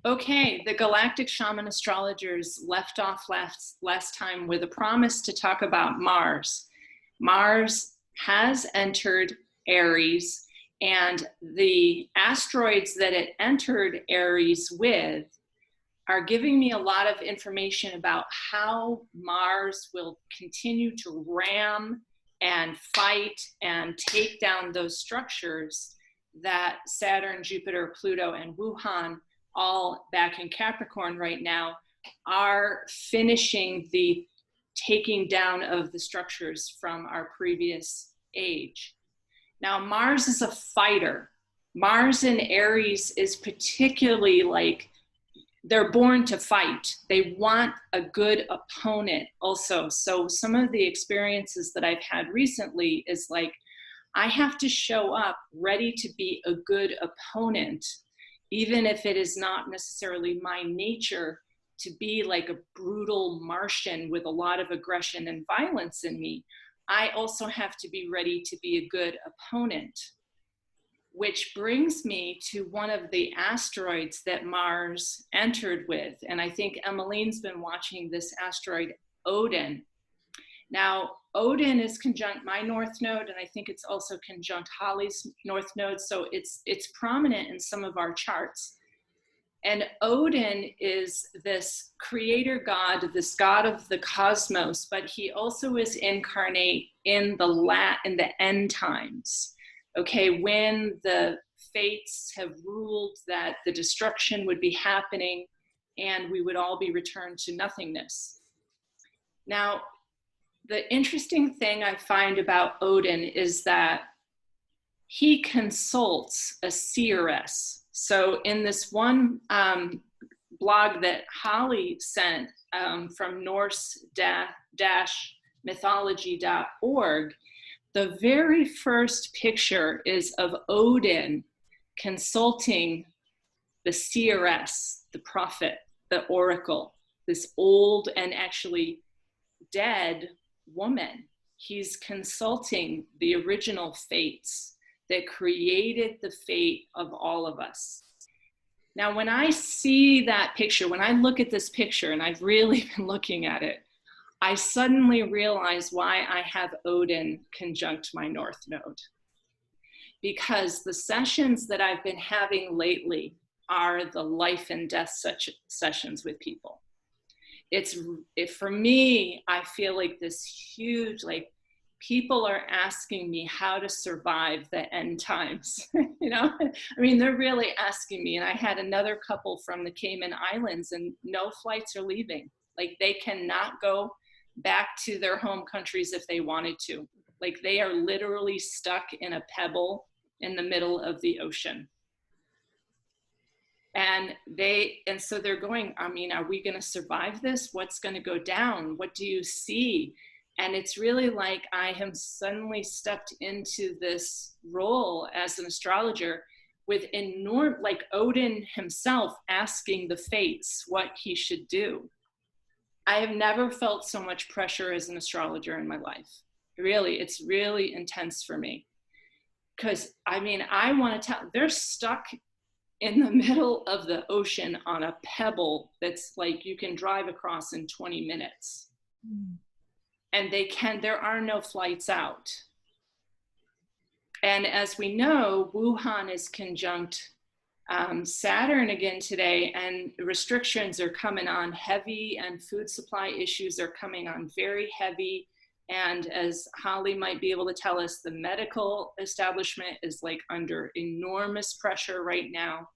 Okay, the galactic shaman astrologers left off last time with a promise to talk about Mars. Mars has entered Aries, and the asteroids that it entered Aries with are giving me a lot of information about how Mars will continue to ram and fight and take down those structures that Saturn, Jupiter, Pluto, and Wuhan, all back in Capricorn right now, are finishing the taking down of the structures from our previous age. Now, Mars is a fighter. Mars in Aries is particularly like, they're born to fight. They want a good opponent also. So some of the experiences that I've had recently is like, I have to show up ready to be a good opponent, even if it is not necessarily my nature to be like a brutal Martian with a lot of aggression and violence in me. I also have to be ready to be a good opponent, which brings me to one of the asteroids that Mars entered with. And I think Emmeline's been watching this asteroid, Odin. Now, Odin is conjunct my north node, and I think it's also conjunct Holly's north node, so it's prominent in some of our charts. And Odin is this creator god, this god of the cosmos, but he also is incarnate in the end times. Okay, when the fates have ruled that the destruction would be happening and we would all be returned to nothingness. Now, the interesting thing I find about Odin is that he consults a seeress. So in this one blog that Holly sent from Norse-mythology.org, the very first picture is of Odin consulting the seeress, the prophet, the oracle, this old and actually dead woman. He's consulting the original fates that created the fate of all of us. Now, when I see that picture, when I look at this picture, and I've really been looking at it, I suddenly realize why I have Odin conjunct my north node. Because the sessions that I've been having lately are the life and death sessions with people. For me, I feel like this huge, like, people are asking me how to survive the end times. You know, I mean, they're really asking me. And I had another couple from the Cayman Islands, and no flights are leaving. Like, they cannot go back to their home countries if they wanted to. Like, they are literally stuck in a pebble in the middle of the ocean. And so they're going, I mean, are we going to survive this? What's going to go down? What do you see? And it's really like I have suddenly stepped into this role as an astrologer with like Odin himself asking the fates what he should do. I have never felt so much pressure as an astrologer in my life. Really, it's really intense for me. Because, I mean, I want to tell, they're stuck in the middle of the ocean on a pebble that's like you can drive across in 20 minutes. And there are no flights out. And as we know, Wuhan is conjunct Saturn again today, and restrictions are coming on heavy, and food supply issues are coming on very heavy. And as Holly might be able to tell us, the medical establishment is like under enormous pressure right now.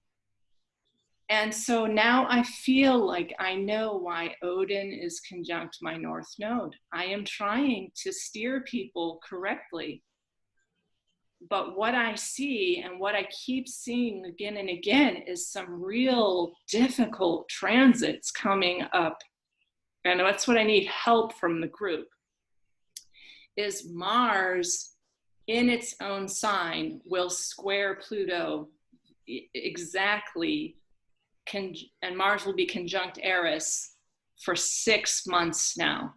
And so now I feel like I know why Odin is conjunct my north node. I am trying to steer people correctly. But what I see and what I keep seeing again and again is some real difficult transits coming up. And that's what I need help from the group. Is Mars in its own sign will square Pluto exactly, and Mars will be conjunct Eris for 6 months now.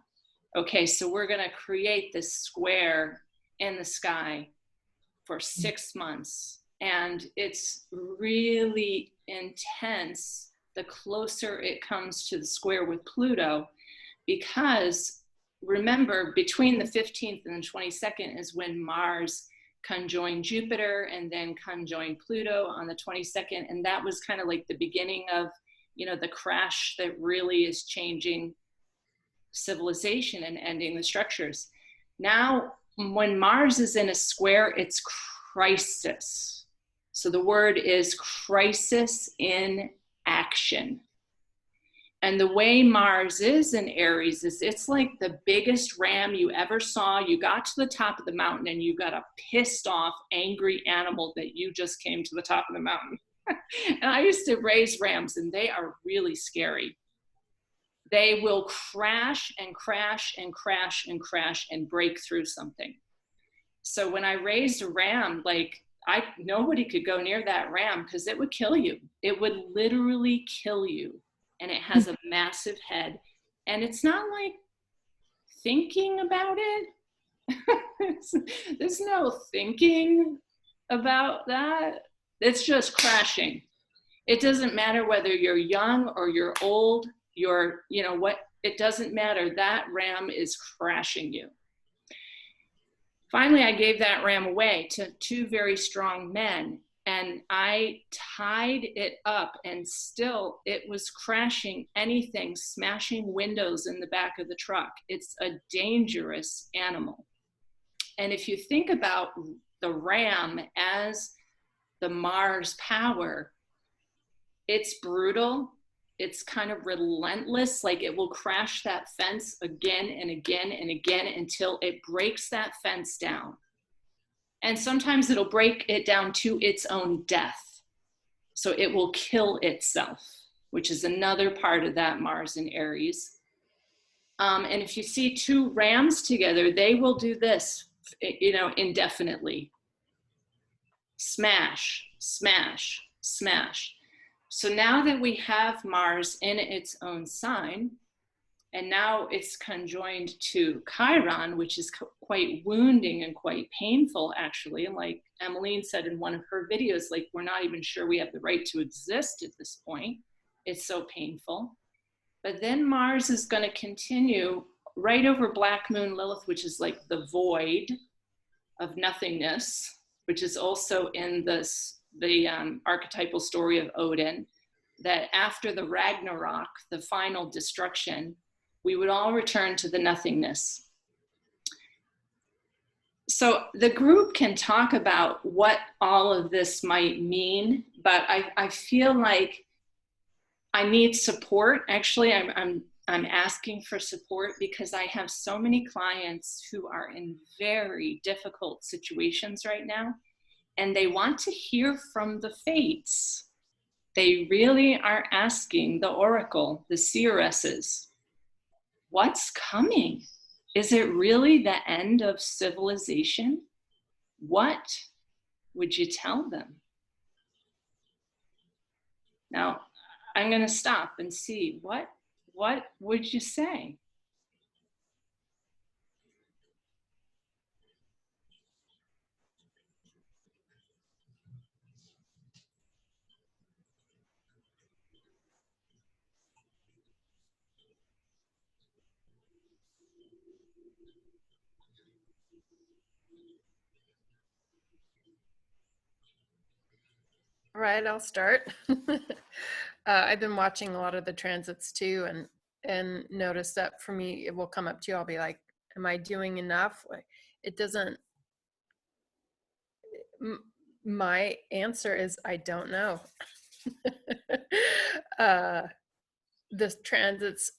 Okay, so we're going to create this square in the sky for 6 months, and it's really intense, the closer it comes to the square with Pluto, because remember, between the 15th and the 22nd is when Mars conjoined Jupiter and then conjoined Pluto on the 22nd. And that was kind of like the beginning of, the crash that really is changing civilization and ending the structures. Now, when Mars is in a square, it's crisis. So the word is crisis in action. And the way Mars is in Aries is it's like the biggest ram you ever saw. You got to the top of the mountain and you got a pissed off, angry animal that you just came to the top of the mountain. And I used to raise rams, and they are really scary. They will crash and crash and crash and crash and break through something. So when I raised a ram, nobody could go near that ram because it would kill you. It would literally kill you. And it has a massive head. And it's not like thinking about it. There's no thinking about that. It's just crashing. It doesn't matter whether you're young or you're old, it doesn't matter. That ram is crashing you. Finally, I gave that ram away to two very strong men, and I tied it up, and still it was crashing anything, smashing windows in the back of the truck. It's a dangerous animal. And if you think about the ram as the Mars power, it's brutal. It's kind of relentless. Like, it will crash that fence again and again and again until it breaks that fence down. And sometimes it'll break it down to its own death. So it will kill itself, which is another part of that Mars in Aries. And if you see two rams together, they will do this, indefinitely. Smash, smash, smash. So now that we have Mars in its own sign, and now it's conjoined to Chiron, which is quite wounding and quite painful, actually. And like Emmeline said in one of her videos, we're not even sure we have the right to exist at this point. It's so painful. But then Mars is going to continue right over Black Moon Lilith, which is like the void of nothingness, which is also in the archetypal story of Odin, that after the Ragnarok, the final destruction, we would all return to the nothingness. So the group can talk about what all of this might mean, but I feel like I need support. Actually, I'm asking for support because I have so many clients who are in very difficult situations right now, and they want to hear from the fates. They really are asking the oracle, the seeresses, what's coming? Is it really the end of civilization? What would you tell them? Now, I'm going to stop and see what would you say? All right, I'll start. I've been watching a lot of the transits too, and notice that for me, it will come up to you. I'll be like, "Am I doing enough?" It doesn't. My answer is, I don't know. The transits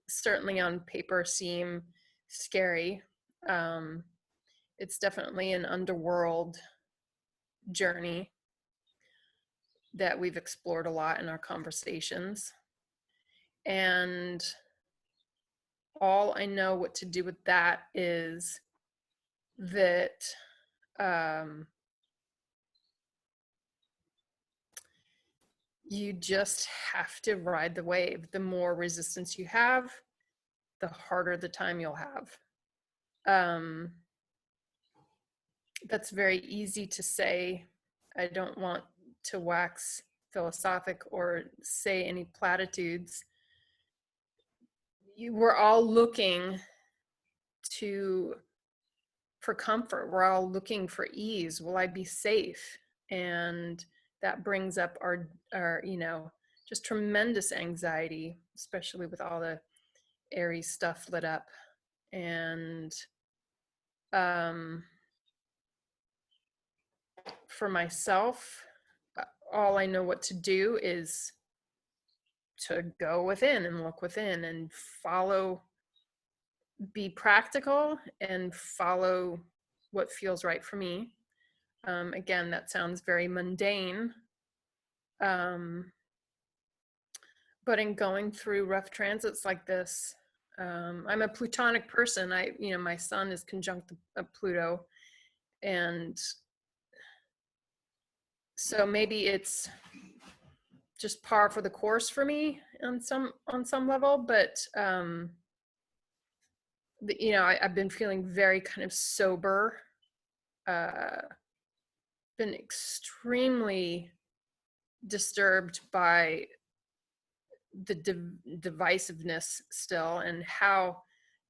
certainly on paper seem scary. It's definitely an underworld journey that we've explored a lot in our conversations. And all I know what to do with that is that you just have to ride the wave. The more resistance you have, the harder the time you'll have. That's very easy to say. I don't want to wax philosophic or say any platitudes. We're all looking for comfort. We're all looking for ease. Will I be safe? And that brings up our just tremendous anxiety, especially with all the Aries stuff lit up. And for myself, all I know what to do is to go within and look within and be practical and follow what feels right for me. Again, that sounds very mundane. But in going through rough transits like this, I'm a Plutonic person. My sun is conjunct Pluto. And so maybe it's just par for the course for me on some level, but I've been feeling very kind of sober, been extremely disturbed by the divisiveness still, and how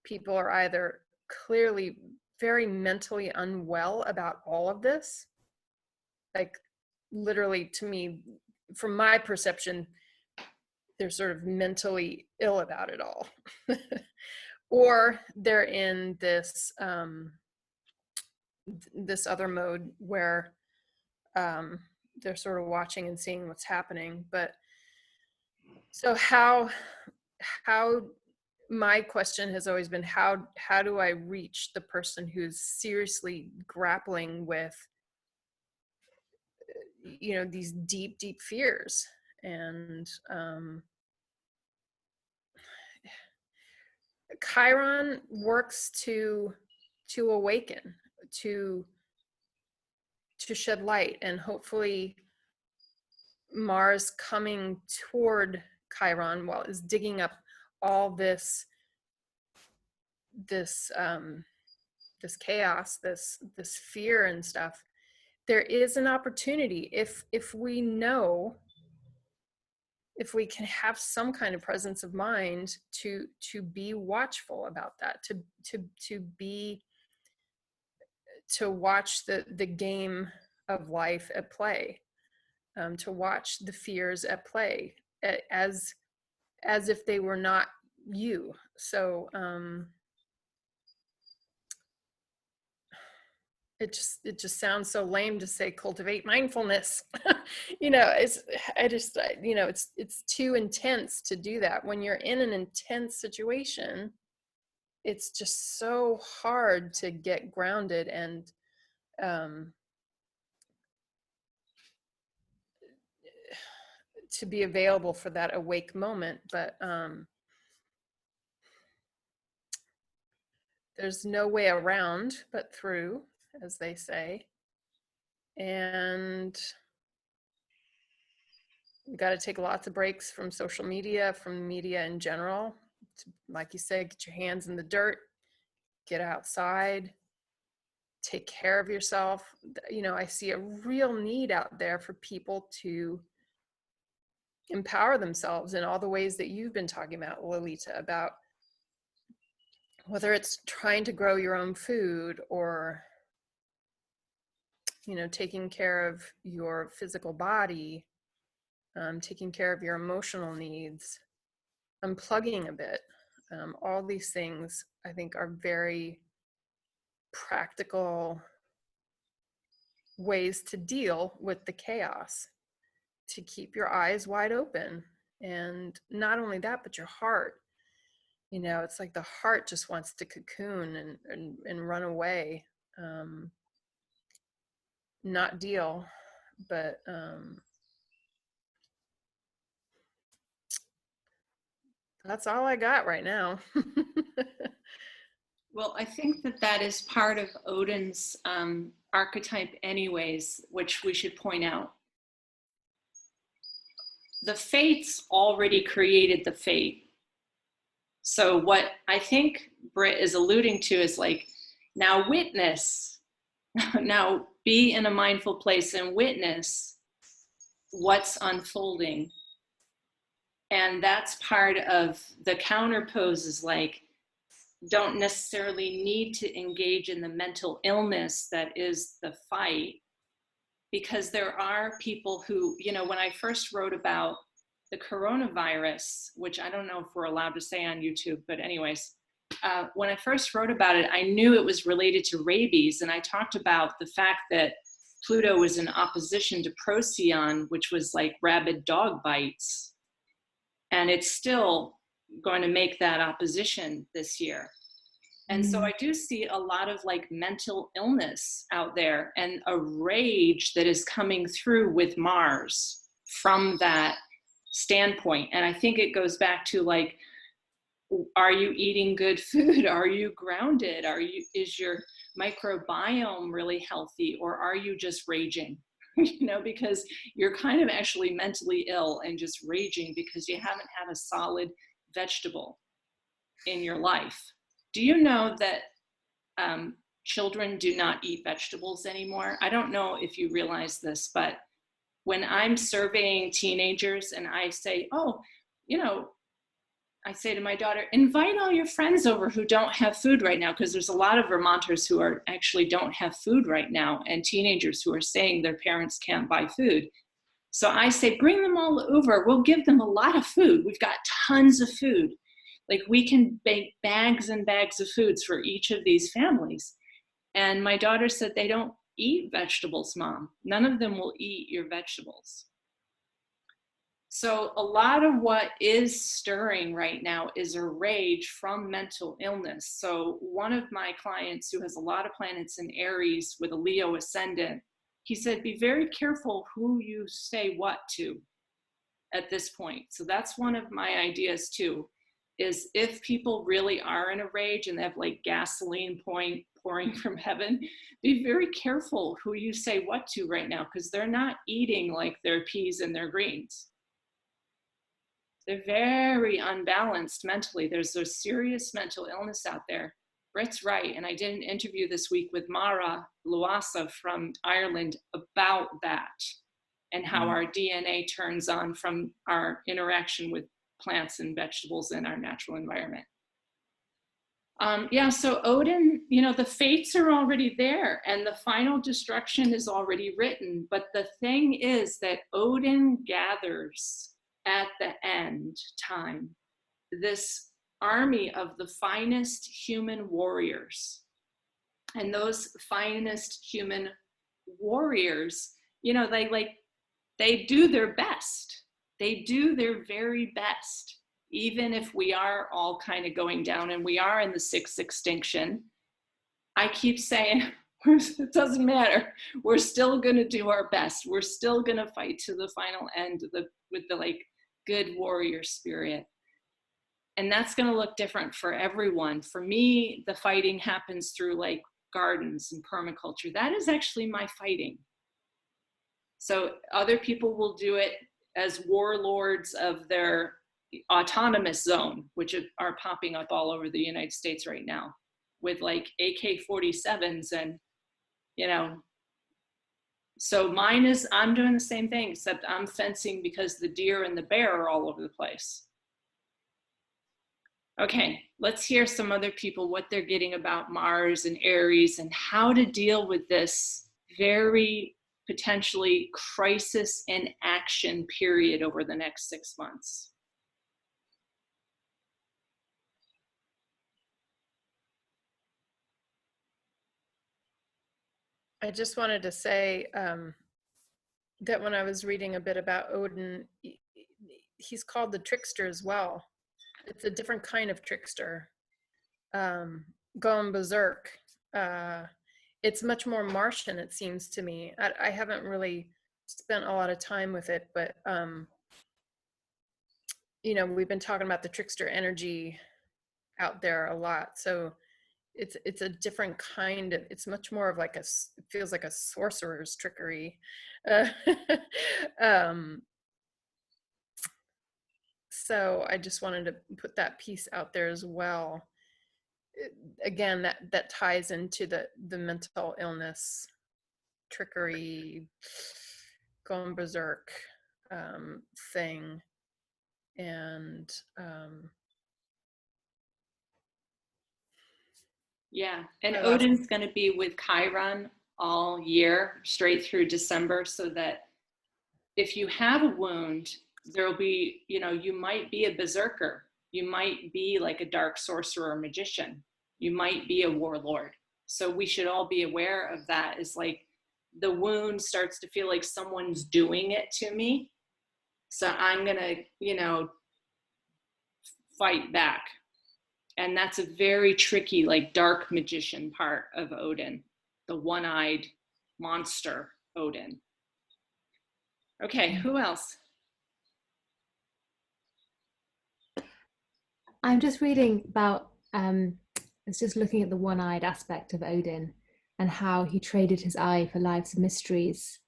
people are either clearly very mentally unwell about all of this, like literally, to me, from my perception, they're sort of mentally ill about it all. Or they're in this this other mode where they're sort of watching and seeing what's happening. But so how my question has always been, how do I reach the person who's seriously grappling with these deep fears? And Chiron works to awaken, to shed light, and hopefully Mars coming toward Chiron while is digging up all this chaos, this fear and stuff. There is an opportunity if we know, if we can have some kind of presence of mind to be watchful about that, to watch the game of life at play, to watch the fears at play as if they were not you. So it just sounds so lame to say cultivate mindfulness. It's too intense to do that. When you're in an intense situation, it's just so hard to get grounded and to be available for that awake moment. But there's no way around but through, as they say. And you got to take lots of breaks from social media, from media in general. Like you said, get your hands in the dirt, get outside, take care of yourself. I see a real need out there for people to empower themselves in all the ways that you've been talking about, Lalita, about whether it's trying to grow your own food, or taking care of your physical body, taking care of your emotional needs, unplugging a bit. All these things, I think, are very practical ways to deal with the chaos, to keep your eyes wide open. And not only that, but your heart. It's like the heart just wants to cocoon and run away, not deal. But that's all I got right now. Well, I think that is part of Odin's archetype anyways, which we should point out. The fates already created the fate. So what I think Britt is alluding to is like, now witness, now be in a mindful place and witness what's unfolding. And that's part of the counterpose, is like, don't necessarily need to engage in the mental illness that is the fight, because there are people who, you know, when I first wrote about the coronavirus, which I don't know if we're allowed to say on YouTube, but anyways, when I first wrote about it, I knew it was related to rabies. And I talked about the fact that Pluto was in opposition to Procyon, which was like rabid dog bites. And it's still going to make that opposition this year. And so I do see a lot of like mental illness out there, and a rage that is coming through with Mars from that standpoint. And I think it goes back to like, are you eating good food? Are you grounded? Is your microbiome really healthy, or are you just raging? You know, because you're kind of actually mentally ill and just raging because you haven't had a solid vegetable in your life. Do you know that children do not eat vegetables anymore? I don't know if you realize this, but when I'm surveying teenagers and I say, oh, you know, I say to my daughter, invite all your friends over who don't have food right now, because there's a lot of Vermonters who are actually don't have food right now, and teenagers who are saying their parents can't buy food. So I say, bring them all over. We'll give them a lot of food. We've got tons of food. Like, we can bake bags and bags of foods for each of these families. And my daughter said, they don't eat vegetables, Mom. None of them will eat your vegetables. So a lot of what is stirring right now is a rage from mental illness. So one of my clients who has a lot of planets in Aries with a Leo ascendant, he said, be very careful who you say what to at this point. So that's one of my ideas too, is if people really are in a rage and they have like gasoline pouring from heaven, be very careful who you say what to right now, because they're not eating like their peas and their greens. They're very unbalanced mentally. There's a serious mental illness out there. Britt's right. And I did an interview this week with Mara Luasa from Ireland about that, and how our DNA turns on from our interaction with plants and vegetables in our natural environment. So Odin, you know, the fates are already there and the final destruction is already written. But the thing is that Odin gathers at the end time this army of the finest human warriors. And those finest human warriors, you know, they do their best. They do their very best, even if we are all kind of going down and we are in the sixth extinction. I keep saying, it doesn't matter. We're still going to do our best. We're still going to fight to the final end with the like good warrior spirit. And that's going to look different for everyone. For me, the fighting happens through like gardens and permaculture. That is actually my fighting. So other people will do it as warlords of their autonomous zone, which are popping up all over the United States right now with like AK-47s and, you know. So mine is, I'm doing the same thing, except I'm fencing because the deer and the bear are all over the place. Okay, let's hear some other people, what they're getting about Mars and Aries and how to deal with this very potentially crisis in action period over the next 6 months. I just wanted to say that when I was reading a bit about Odin, he's called the trickster as well. It's a different kind of trickster, going berserk. It's much more Martian, it seems to me. I haven't really spent a lot of time with it, but you know, we've been talking about the trickster energy out there a lot. So it's a different kind of, it's much more of like it feels like a sorcerer's trickery. So I just wanted to put that piece out there as well. Again, that ties into the mental illness, trickery, going berserk. thing. And yeah, and I lost. Odin's going to be with Chiron all year, straight through December, so that if you have a wound, there'll be, you might be a berserker. You might be like a dark sorcerer or magician. You might be a warlord. So we should all be aware of that. Is like the wound starts to feel like someone's doing it to me. So I'm going to, fight back. And that's a very tricky, like dark magician part of Odin, the one-eyed monster Odin. Okay, who else? I'm just reading about, I was just looking at the one-eyed aspect of Odin and how he traded his eye for life's mysteries.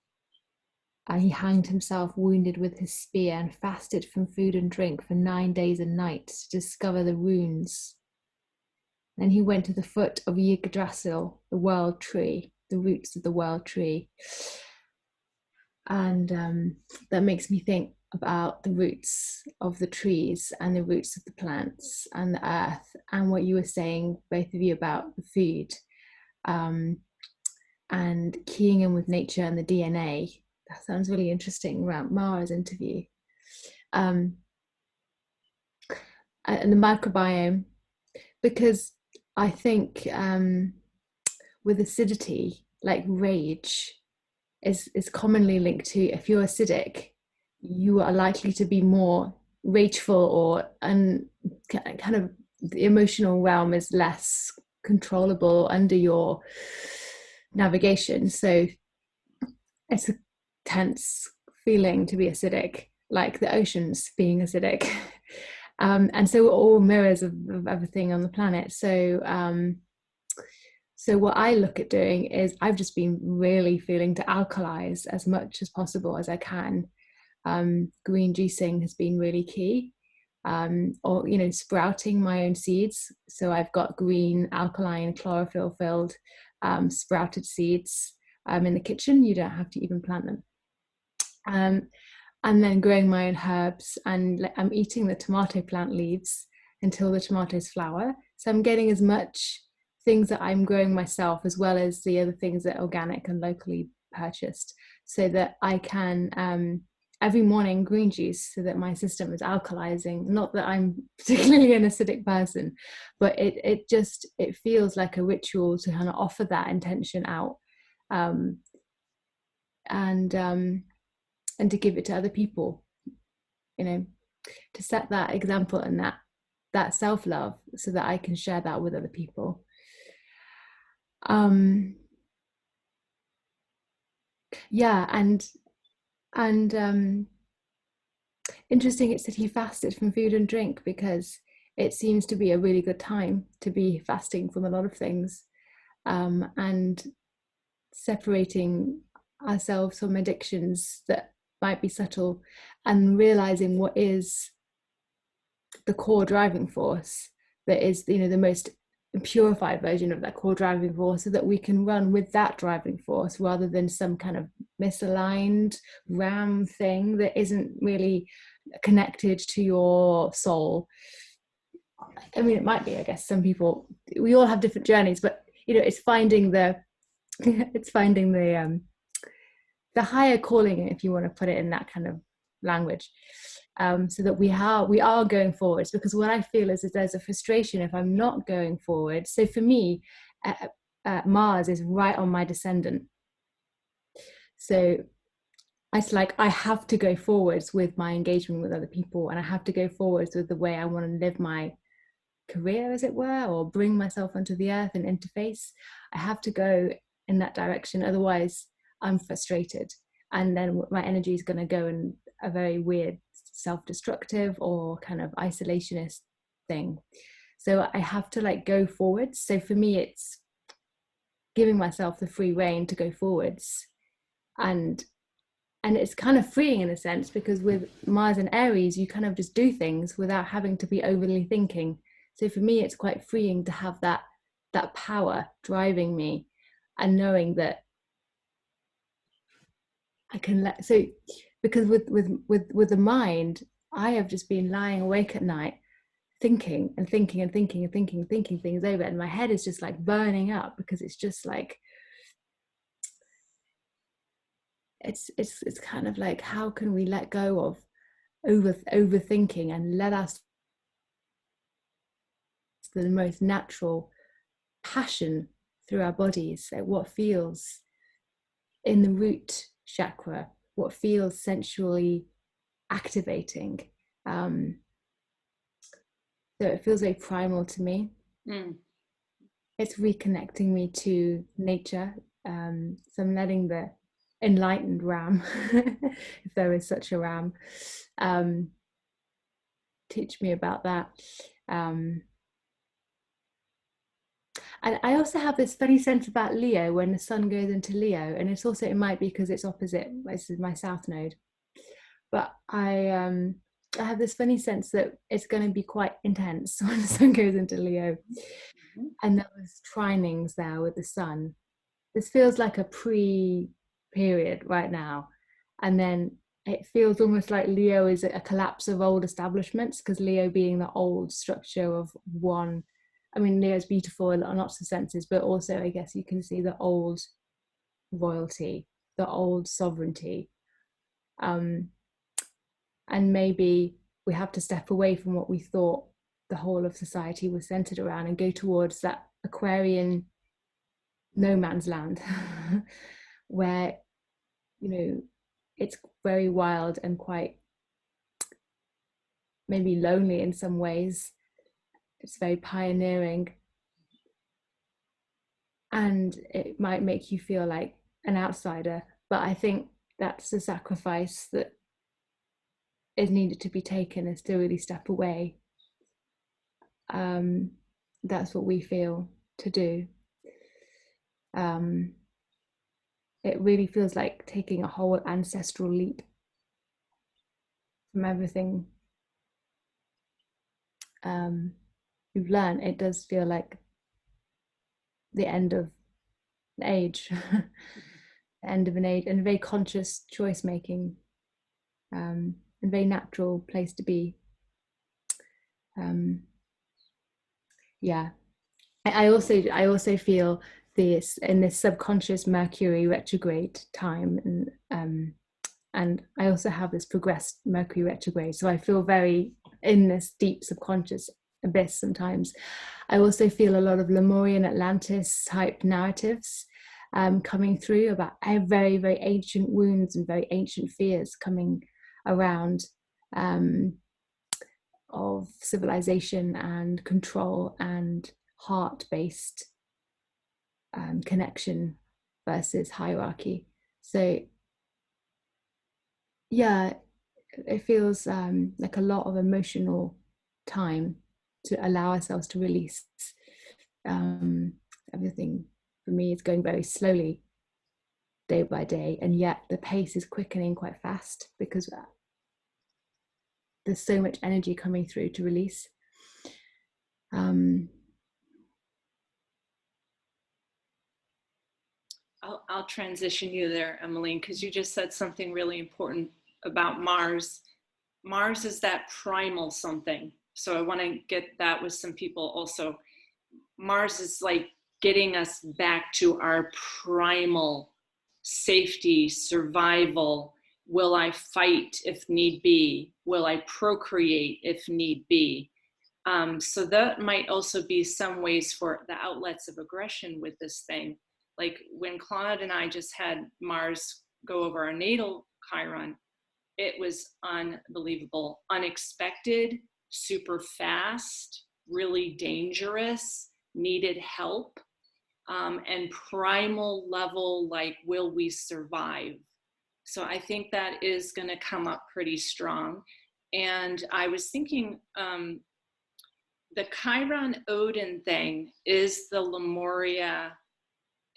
He hanged himself wounded with his spear and fasted from food and drink for 9 days and nights to discover the runes. Then he went to the foot of Yggdrasil, the world tree, the roots of the world tree. And that makes me think about the roots of the trees and the roots of the plants and the earth, and what you were saying, both of you, about the food, and keying in with nature and the DNA. That sounds really interesting around Mara's interview. And the microbiome, because I think with acidity, like rage, is commonly linked to, if you're acidic, you are likely to be more rageful, or kind of the emotional realm is less controllable under your navigation. So it's a tense feeling to be acidic, like the oceans being acidic. And so we're all mirrors of everything on the planet. So what I look at doing is, I've just been really feeling to alkalize as much as possible as I can. Green juicing has been really key, or sprouting my own seeds. So I've got green, alkaline, chlorophyll filled sprouted seeds in the kitchen. You don't have to even plant them. And then growing my own herbs, and I'm eating the tomato plant leaves until the tomatoes flower. So I'm getting as much things that I'm growing myself, as well as the other things that are organic and locally purchased, so that I can every morning green juice, so that my system is alkalizing. Not that I'm particularly an acidic person, but it feels like a ritual to kind of offer that intention out, and to give it to other people, to set that example and that self-love, so that I can share that with other people. Yeah, and interesting, it said he fasted from food and drink, because it seems to be a really good time to be fasting from a lot of things, and separating ourselves from addictions that might be subtle, and realizing what is the core driving force, that is, the most purified version of that core driving force, so that we can run with that driving force, rather than some kind of misaligned ram thing that isn't really connected to your soul. I mean, it might be, I guess. Some people, we all have different journeys, but it's finding the the higher calling, if you want to put it in that kind of language, so that we are going forwards. Because what I feel is that there's a frustration if I'm not going forward. So for me, Mars is right on my descendant, so it's like I have to go forwards with my engagement with other people, and I have to go forwards with the way I want to live my career, as it were, or bring myself onto the earth and interface. I have to go in that direction, otherwise I'm frustrated, and then my energy is going to go in a very weird self-destructive or kind of isolationist thing. So I have to go forwards. So for me, it's giving myself the free rein to go forwards, and it's kind of freeing in a sense, because with Mars and Aries, you kind of just do things without having to be overly thinking. So for me, it's quite freeing to have that power driving me, and knowing that I can so because with the mind, I have just been lying awake at night thinking and thinking and thinking and thinking and thinking things over, and my head is just like burning up, because it's just like it's kind of like, how can we let go of overthinking and let us the most natural passion through our bodies, so what feels in the root chakra, what feels sensually activating. So it feels very primal to me. It's reconnecting me to nature. So I'm letting the enlightened ram, if there is such a ram, teach me about that. And I also have this funny sense about Leo when the sun goes into Leo, and it's also, it might be because it's opposite, this is my south node, but I have this funny sense that it's going to be quite intense when the sun goes into Leo. And those trinings there with the sun, this feels like a pre-period right now, and then it feels almost like Leo is a collapse of old establishments, because Leo being the old structure of one, I mean, Leo's beautiful in lots of senses, but also I guess you can see the old royalty, the old sovereignty. And maybe we have to step away from what we thought the whole of society was centered around and go towards that Aquarian no man's land, where, you know, it's very wild and quite maybe lonely in some ways. It's very pioneering, and it might make you feel like an outsider, but I think that's the sacrifice that is needed to be taken, is to really step away. That's what we feel to do. It really feels like taking a whole ancestral leap from everything you've learned. It does feel like the end of an age, the end of an age, and a very conscious choice making, and very natural place to be. Yeah, I also feel this in this subconscious Mercury retrograde time, and I also have this progressed Mercury retrograde, so I feel very in this deep subconscious abyss sometimes. I also feel a lot of Lemurian Atlantis type narratives coming through about very, very ancient wounds and very ancient fears coming around, of civilization and control and heart-based connection versus hierarchy. So yeah, it feels like a lot of emotional time to allow ourselves to release. Everything for me is going very slowly day by day, and yet the pace is quickening quite fast because there's so much energy coming through to release. I'll transition you there, Emmeline, because you just said something really important about Mars. Mars is that primal something. So I want to get that with some people also. Mars is like getting us back to our primal safety, survival. Will I fight if need be? Will I procreate if need be? So that might also be some ways for the outlets of aggression with this thing. Like when Claude and I just had Mars go over our natal Chiron, it was unbelievable, unexpected, super fast, really dangerous, needed help, and primal level, like, will we survive? So I think that is going to come up pretty strong. And I was thinking, the Chiron Odin thing is the Lemuria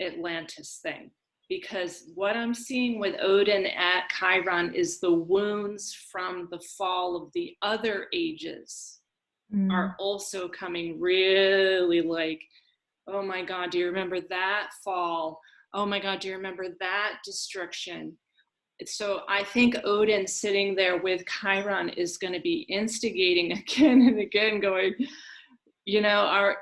Atlantis thing, because what I'm seeing with Odin at Chiron is the wounds from the fall of the other ages are also coming really, like, oh my God, do you remember that fall? Oh my God, do you remember that destruction? So I think Odin sitting there with Chiron is going to be instigating again and again, going, you know,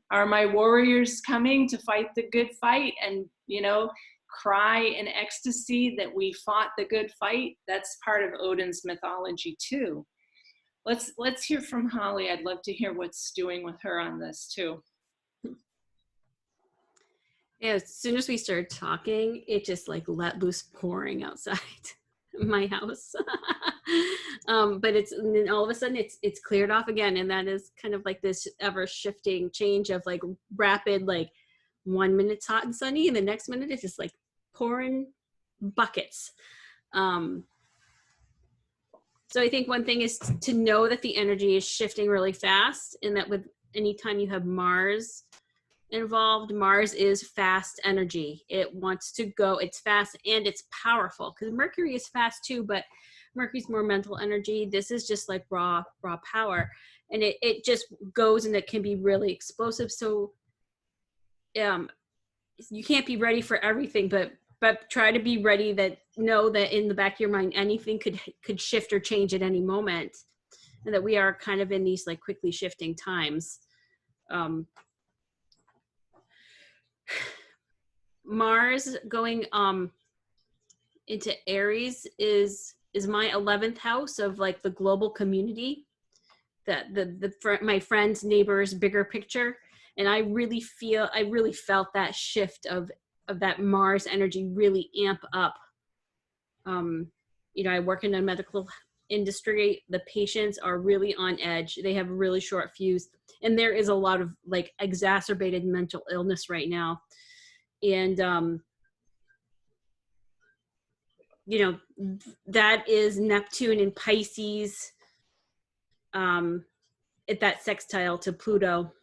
are my warriors coming to fight the good fight? And, you know, cry in ecstasy that we fought the good fight. That's part of Odin's mythology too. Let's hear from Holly. I'd love to hear what's doing with her on this too. Yeah, as soon as we started talking, it just like let loose pouring outside my house. But and then all of a sudden it's cleared off again. And that is kind of like this ever shifting change of like rapid, like 1 minute it's hot and sunny, and the next minute it's just like pouring buckets. So I think one thing is to know that the energy is shifting really fast, and that with anytime you have Mars involved, Mars is fast energy. It wants to go, it's fast and it's powerful, because Mercury is fast too, but Mercury's more mental energy. This is just like raw power, and it just goes, and it can be really explosive. So you can't be ready for everything, but try to be ready, that know that in the back of your mind anything could shift or change at any moment, and that we are kind of in these like quickly shifting times. Mars going into Aries is my 11th house of like the global community, that my friends, neighbors, bigger picture. And I really felt that shift of that Mars energy really amp up. You know, I work in a medical industry. The patients are really on edge. They have a really short fuse, and there is a lot of like exacerbated mental illness right now. And you know, that is Neptune in Pisces, at that sextile to Pluto.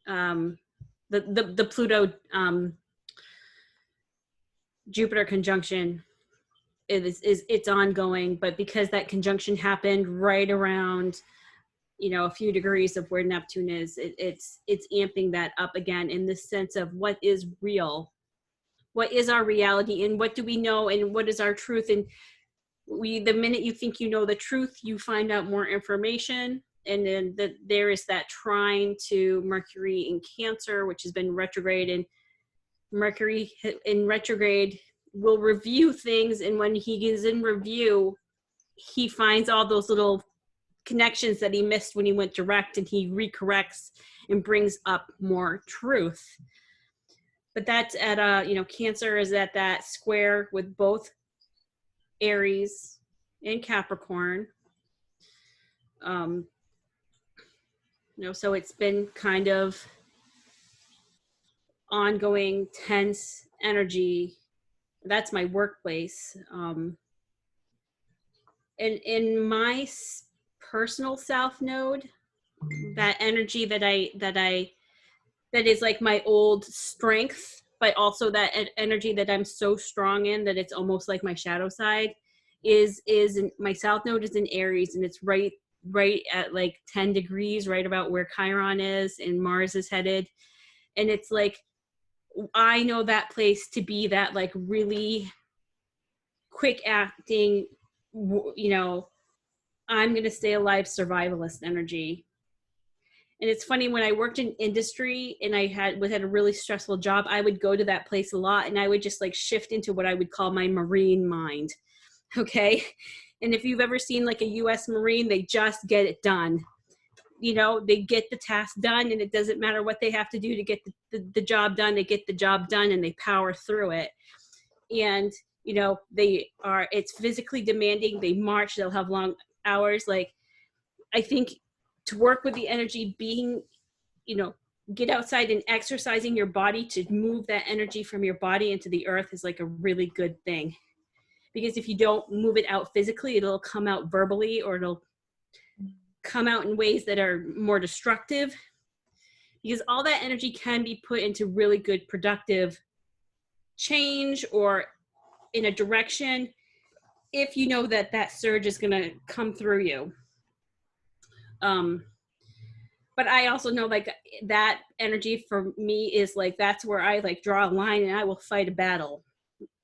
The Pluto Jupiter conjunction it's ongoing, but because that conjunction happened right around, you know, a few degrees of where Neptune is, it's amping that up again, in the sense of what is real, what is our reality, and what do we know, and what is our truth. And the minute you think you know the truth, you find out more information. And then there is that trine to Mercury in Cancer, which has been retrograde, and Mercury in retrograde will review things. And when he is in review, he finds all those little connections that he missed when he went direct, and he recorrects and brings up more truth. But that's at you know, Cancer is at that square with both Aries and Capricorn. You know, so it's been kind of ongoing, tense energy. That's my workplace. And in my personal South Node, that energy that is like my old strength, but also that energy that I'm so strong in that it's almost like my shadow side, is my South Node is in Aries, and it's right at like 10 degrees, right about where Chiron is and Mars is headed. And it's like, I know that place to be that like really quick acting, you know, I'm going to stay alive survivalist energy. And it's funny, when I worked in industry and I had a really stressful job, I would go to that place a lot, and I would just like shift into what I would call my Marine mind. Okay. And if you've ever seen like a US Marine, they just get it done. You know, they get the task done, and it doesn't matter what they have to do to get the job done. They get the job done, and they power through it. And, you know, it's physically demanding. They march, they'll have long hours. Like, I think to work with the energy, being, you know, get outside and exercising your body to move that energy from your body into the earth is like a really good thing. Because if you don't move it out physically, it'll come out verbally, or it'll come out in ways that are more destructive. Because all that energy can be put into really good, productive change or in a direction, if you know that that surge is going to come through you. But I also know like that energy for me is like, that's where I like draw a line, and I will fight a battle.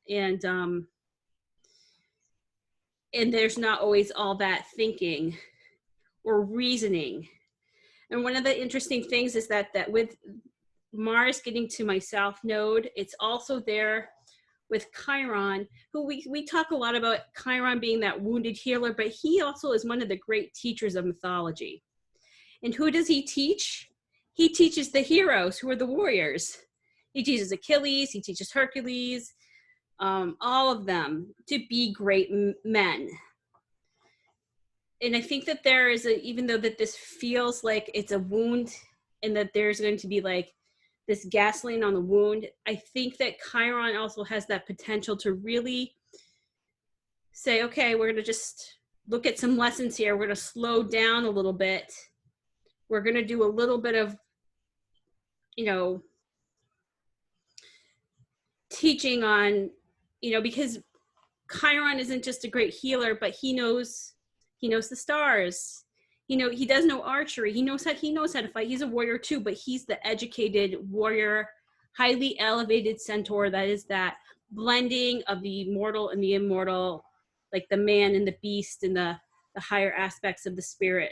And and there's not always all that thinking or reasoning. And one of the interesting things is that with Mars getting to my South Node, it's also there with Chiron, who we talk a lot about Chiron being that wounded healer, but he also is one of the great teachers of mythology. And who does he teach? He teaches the heroes, who are the warriors. He teaches Achilles, he teaches Hercules, all of them to be great men. And I think that there is even though that this feels like it's a wound and that there's going to be like this gasoline on the wound, I think that Chiron also has that potential to really say, okay, we're going to just look at some lessons here. We're going to slow down a little bit. We're going to do a little bit of, teaching on, because Chiron isn't just a great healer, but he knows the stars. He does know archery. He knows how to fight. He's a warrior too, but he's the educated warrior, highly elevated centaur. That is that blending of the mortal and the immortal, like the man and the beast and the higher aspects of the spirit.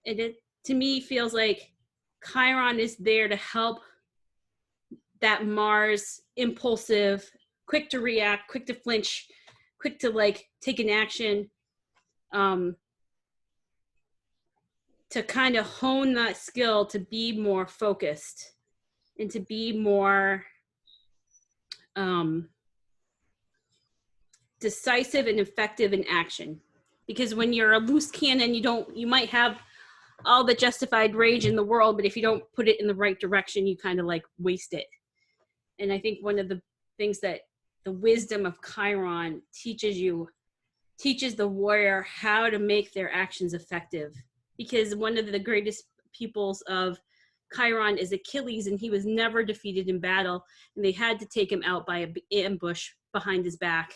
And it, to me, feels like Chiron is there to help that Mars impulsive, quick to react, quick to flinch, quick to like take an action, to kind of hone that skill to be more focused and to be more decisive and effective in action. Because when you're a loose cannon, you might have all the justified rage in the world, but if you don't put it in the right direction, you kind of like waste it. And I think one of the things that the wisdom of Chiron teaches the warrior how to make their actions effective. Because one of the greatest pupils of Chiron is Achilles, and he was never defeated in battle, and they had to take him out by an ambush behind his back,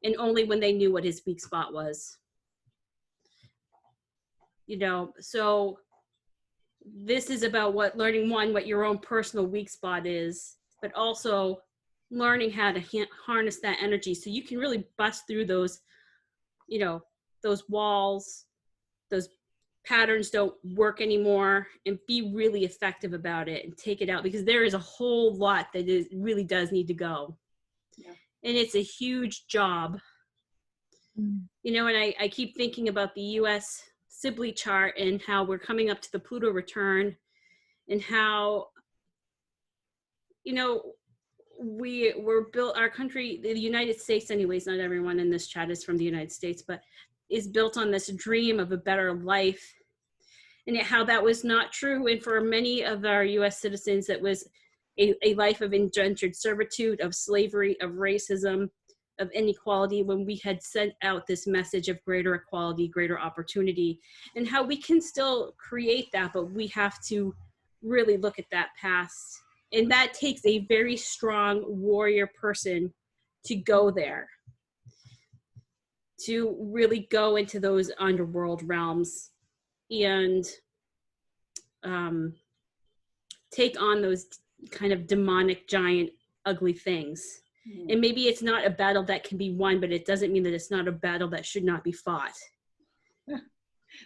and only when they knew what his weak spot was. So this is about learning what your own personal weak spot is, but also learning how to harness that energy so you can really bust through those, those walls, those patterns don't work anymore, and be really effective about it and take it out, because there is a whole lot that really does need to go. Yeah. And it's a huge job. And I keep thinking about the US Sibley chart and how we're coming up to the Pluto return, and how, we're built, our country, the United States anyways, not everyone in this chat is from the United States, but is built on this dream of a better life, and how that was not true. And for many of our US citizens, it was a life of indentured servitude, of slavery, of racism, of inequality, when we had sent out this message of greater equality, greater opportunity, and how we can still create that, but we have to really look at that past. And that takes a very strong warrior person to go there, to really go into those underworld realms and take on those kind of demonic, giant, ugly things. And maybe it's not a battle that can be won, but it doesn't mean that it's not a battle that should not be fought.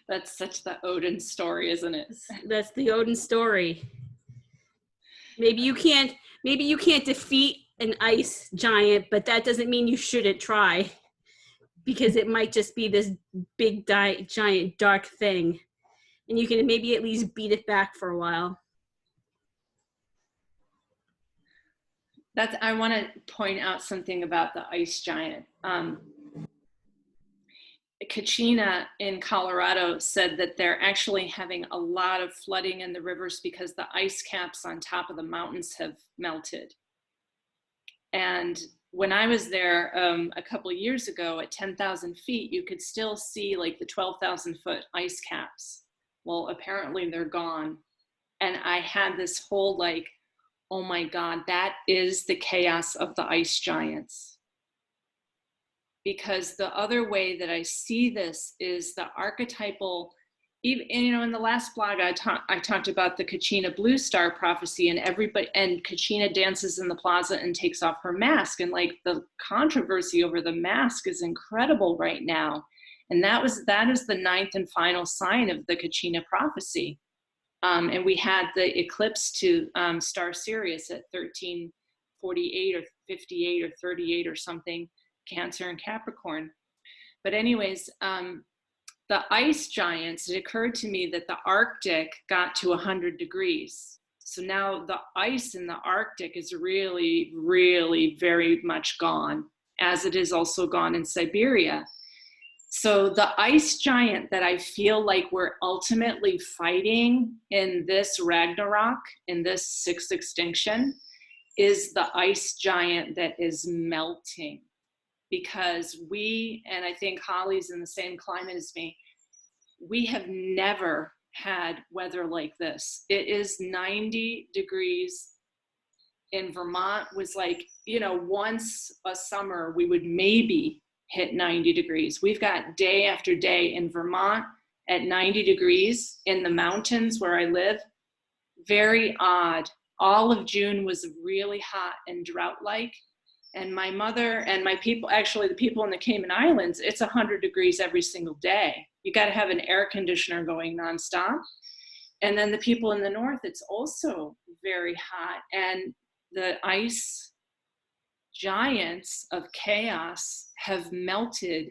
That's such the Odin story, isn't it? That's the Odin story. Maybe you can't defeat an ice giant, but that doesn't mean you shouldn't try, because it might just be this big, giant, dark thing, and you can maybe at least beat it back for a while. I want to point out something about the ice giant. Kachina in Colorado said that they're actually having a lot of flooding in the rivers because the ice caps on top of the mountains have melted. And when I was there a couple of years ago at 10,000 feet, you could still see like the 12,000 foot ice caps. Well, apparently they're gone. And I had this whole like, oh my God, that is the chaos of the ice giants. Because the other way that I see this is the archetypal even, in the last blog, I talked about the Kachina Blue Star prophecy, and Kachina dances in the plaza and takes off her mask. And like the controversy over the mask is incredible right now. And that is the 9th and final sign of the Kachina prophecy. And we had the eclipse to star Sirius at 1348 or 58 or 38 or something, Cancer and Capricorn. But anyways, the ice giants, it occurred to me that the Arctic got to 100 degrees. So now the ice in the Arctic is really, really very much gone, as it is also gone in Siberia. So the ice giant that I feel like we're ultimately fighting in this Ragnarok, in this 6th extinction, is the ice giant that is melting. Because and I think Holly's in the same climate as me, we have never had weather like this. It is 90 degrees in Vermont. Was like, once a summer we would maybe hit 90 degrees. We've got day after day in Vermont at 90 degrees in the mountains where I live. Very odd. All of June was really hot and drought-like. And my mother and my people, actually the people in the Cayman Islands, it's 100 degrees every single day. You got to have an air conditioner going nonstop. And then the people in the north, it's also very hot. And the ice giants of chaos have melted,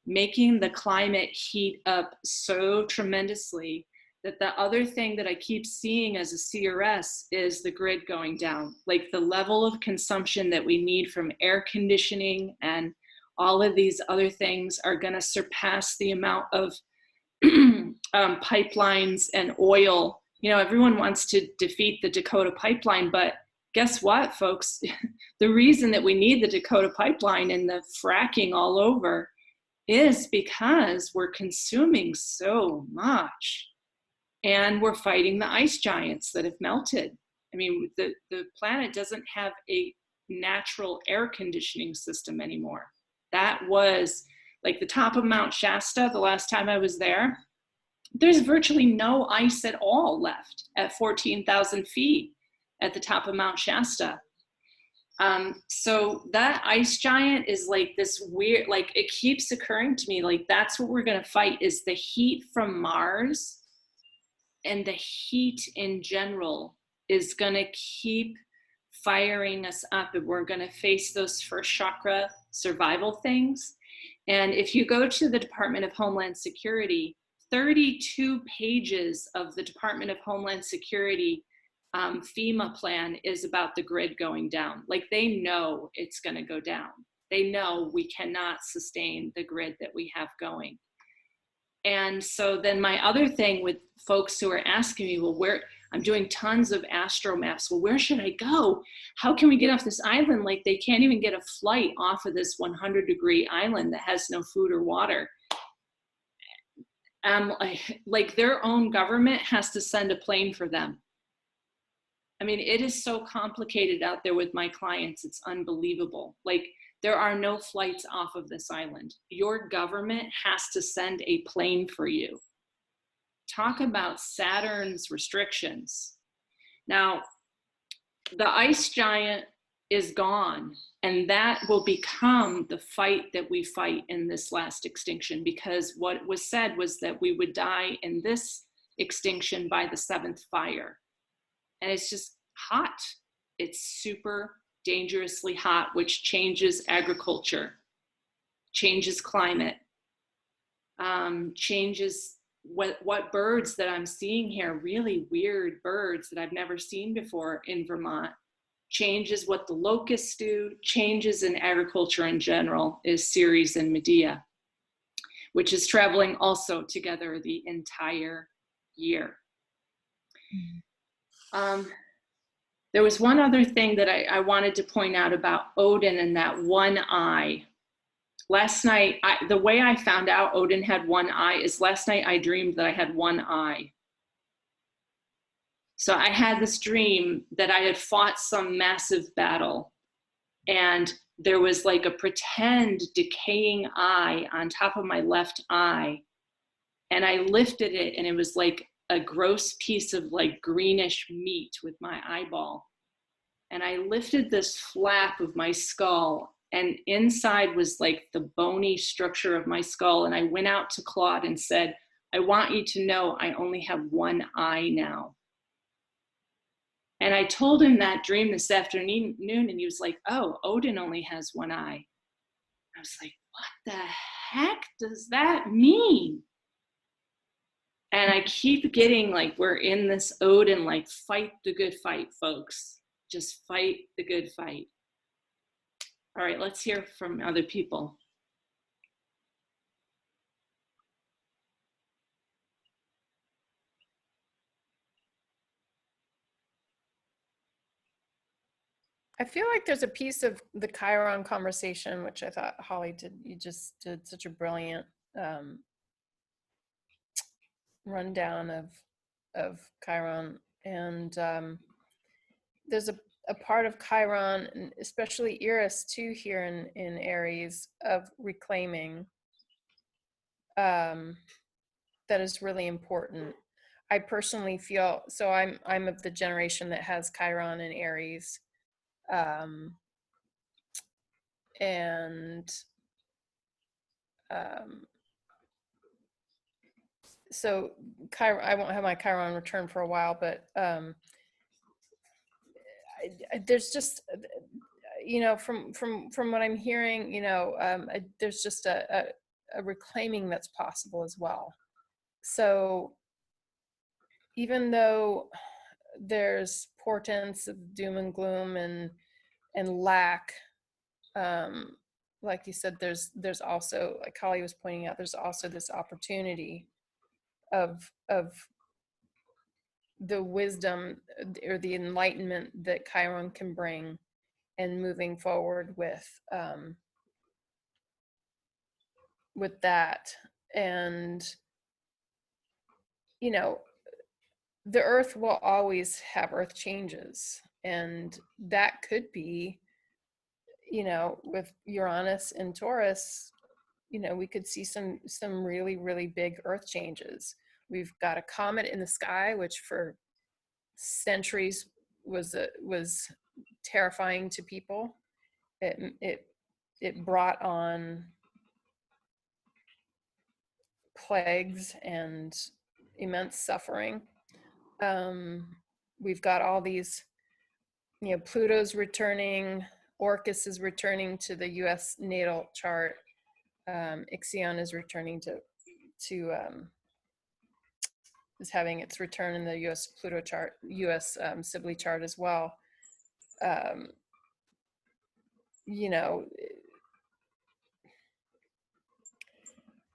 making the climate heat up so tremendously that the other thing that I keep seeing as a CRS is the grid going down. Like the level of consumption that we need from air conditioning and all of these other things are going to surpass the amount of pipelines and oil. Everyone wants to defeat the Dakota pipeline, but guess what, folks? The reason that we need the Dakota pipeline and the fracking all over is because we're consuming so much. And we're fighting the ice giants that have melted. I mean, the planet doesn't have a natural air conditioning system anymore. That was like the top of Mount Shasta, the last time I was there. There's virtually no ice at all left at 14,000 feet at the top of Mount Shasta. So that ice giant is like this weird, like it keeps occurring to me, like that's what we're gonna fight, is the heat from Mars. And the heat in general is going to keep firing us up, and we're going to face those first chakra survival things. And if you go to the Department of Homeland Security, 32 pages of the Department of Homeland Security FEMA plan is about the grid going down. Like they know it's going to go down. They know we cannot sustain the grid that we have going. And so then my other thing with folks who are asking me, well, I'm doing tons of astro maps. Well, where should I go? How can we get off this island? Like they can't even get a flight off of this 100-degree island that has no food or water. Like their own government has to send a plane for them. I mean, it is so complicated out there with my clients. It's unbelievable. Like there are no flights off of this island. Your government has to send a plane for you. Talk about Saturn's restrictions. Now, the ice giant is gone, and that will become the fight that we fight in this last extinction, because what was said was that we would die in this extinction by the 7th fire. And it's just hot. It's super dangerously hot, which changes agriculture, changes climate, changes what birds that I'm seeing here, really weird birds that I've never seen before in Vermont, changes what the locusts do, changes in agriculture in general, is Ceres and Medea, which is traveling also together the entire year. There was one other thing that I wanted to point out about Odin and that one eye. Last night, the way I found out Odin had one eye is last night I dreamed that I had one eye. So I had this dream that I had fought some massive battle, and there was like a pretend decaying eye on top of my left eye. And I lifted it, and it was like a gross piece of like greenish meat with my eyeball. And I lifted this flap of my skull, and inside was like the bony structure of my skull. And I went out to Claude and said, I want you to know I only have one eye now. And I told him that dream this afternoon, and he was like, oh, Odin only has one eye. I was like, what the heck does that mean? And I keep getting like, we're in this Odin, like, fight the good fight, folks. Just fight the good fight. All right, let's hear from other people. I feel like there's a piece of the Chiron conversation, which I thought Holly did. You just did such a brilliant rundown of Chiron, and there's a part of Chiron, and especially Eris too, here in Aries, of reclaiming that is really important. I personally feel so. I'm of the generation that has Chiron and Aries. So Chiron, I won't have my Chiron return for a while, but there's just, from what I'm hearing, there's just a reclaiming that's possible as well. So even though there's portents of doom and gloom and lack, like you said, there's also, like Holly was pointing out, there's also this opportunity of the wisdom or the enlightenment that Chiron can bring, and moving forward with that. And the earth will always have earth changes, and that could be, with Uranus and Taurus, we could see some really, really big earth changes. We've got a comet in the sky, which for centuries was terrifying to people. It brought on plagues and immense suffering. We've got all these, Pluto's returning, Orcus is returning to the U.S. natal chart. Ixion is returning to is having its return in the U.S. Pluto chart, U.S. Sibley chart as well.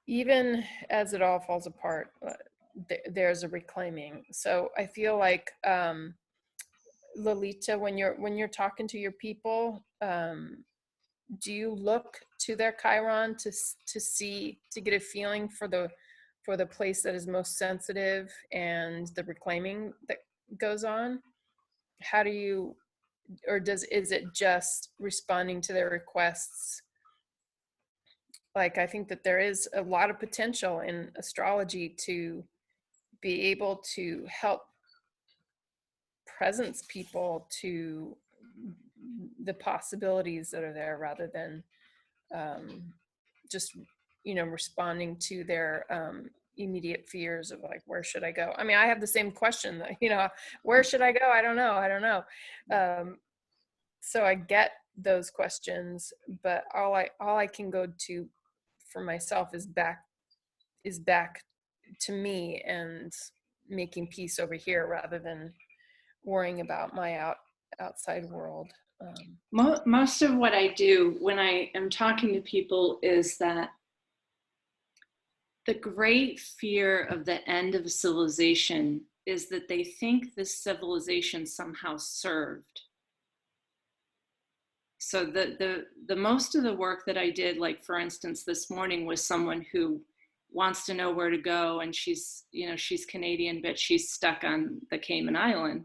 Even as it all falls apart, there's a reclaiming. So I feel like, Lalita, when you're talking to your people, do you look to their Chiron to get a feeling for the place that is most sensitive and the reclaiming that goes on? How do you, or is it just responding to their requests? Like, I think that there is a lot of potential in astrology to be able to help presence people to the possibilities that are there, rather than just responding to their immediate fears of, like, where should I go? I mean, I have the same question, where should I go? I don't know. So I get those questions, but all I can go to for myself is back to me and making peace over here, rather than worrying about my outside world. Most of what I do when I am talking to people is that the great fear of the end of civilization is that they think this civilization somehow served. So the most of the work that I did, like for instance this morning, was someone who wants to know where to go, and she's Canadian, but she's stuck on the Cayman Island.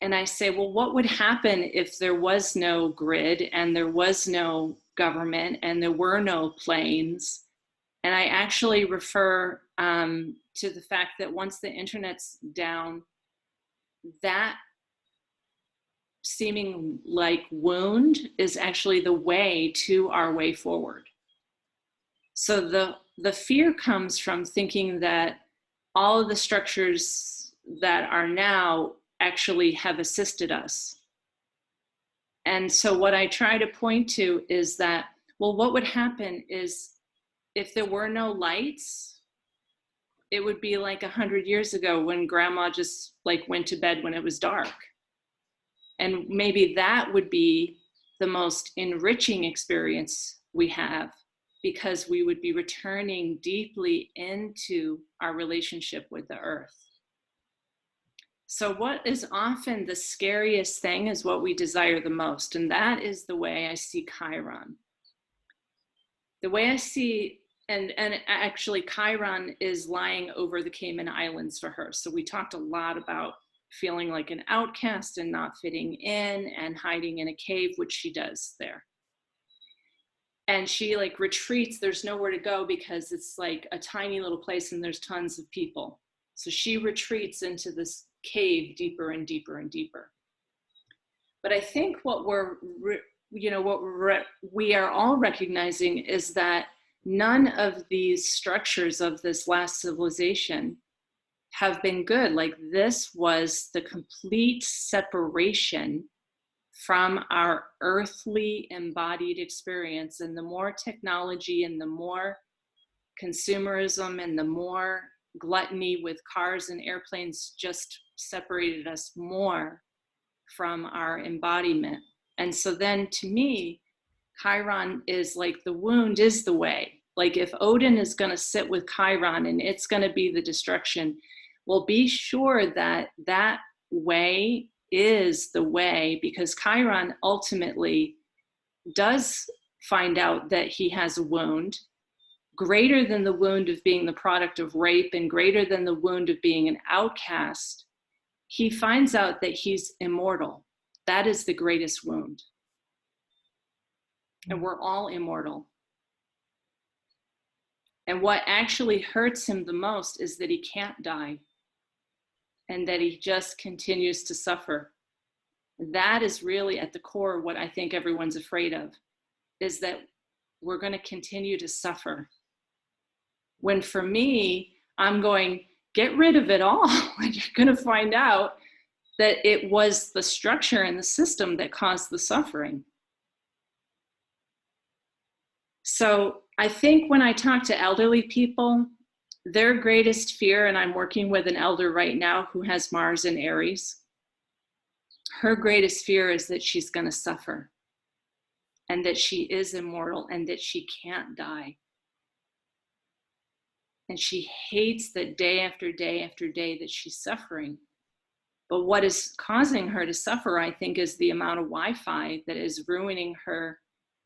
And I say, well, what would happen if there was no grid and there was no government and there were no planes. And I actually refer to the fact that once the internet's down, that seeming like wound is actually the way to our way forward. So the fear comes from thinking that all of the structures that are now actually have assisted us. And so what I try to point to is that, well, what would happen is if there were no lights, it would be like 100 years ago when grandma just like went to bed when it was dark. And maybe that would be the most enriching experience we have, because we would be returning deeply into our relationship with the earth. So what is often the scariest thing is what we desire the most. And that is the way I see Chiron. The way I see, and actually Chiron is lying over the Cayman Islands for her. So we talked a lot about feeling like an outcast and not fitting in and hiding in a cave, which she does there. And she like retreats, there's nowhere to go because it's like a tiny little place and there's tons of people. So she retreats into this cave deeper and deeper and deeper. But I think what we are all recognizing is that none of these structures of this last civilization have been good. Like this was the complete separation from our earthly embodied experience. And the more technology and the more consumerism and the more gluttony with cars and airplanes just separated us more from our embodiment. And so then to me, Chiron is like the wound is the way. Like if Odin is going to sit with Chiron and it's going to be the destruction, well, be sure that that way is the way, because Chiron ultimately does find out that he has a wound greater than the wound of being the product of rape and greater than the wound of being an outcast. He finds out that he's immortal. That is the greatest wound. And we're all immortal. And what actually hurts him the most is that he can't die and that he just continues to suffer. That is really at the core what I think everyone's afraid of, is that we're going to continue to suffer. When for me, I'm going, get rid of it all. And you're going to find out that it was the structure and the system that caused the suffering. So I think when I talk to elderly people, their greatest fear, and I'm working with an elder right now who has Mars in Aries, her greatest fear is that she's going to suffer and that she is immortal and that she can't die. And she hates that day after day after day that she's suffering. But what is causing her to suffer, I think, is the amount of Wi-Fi that is ruining her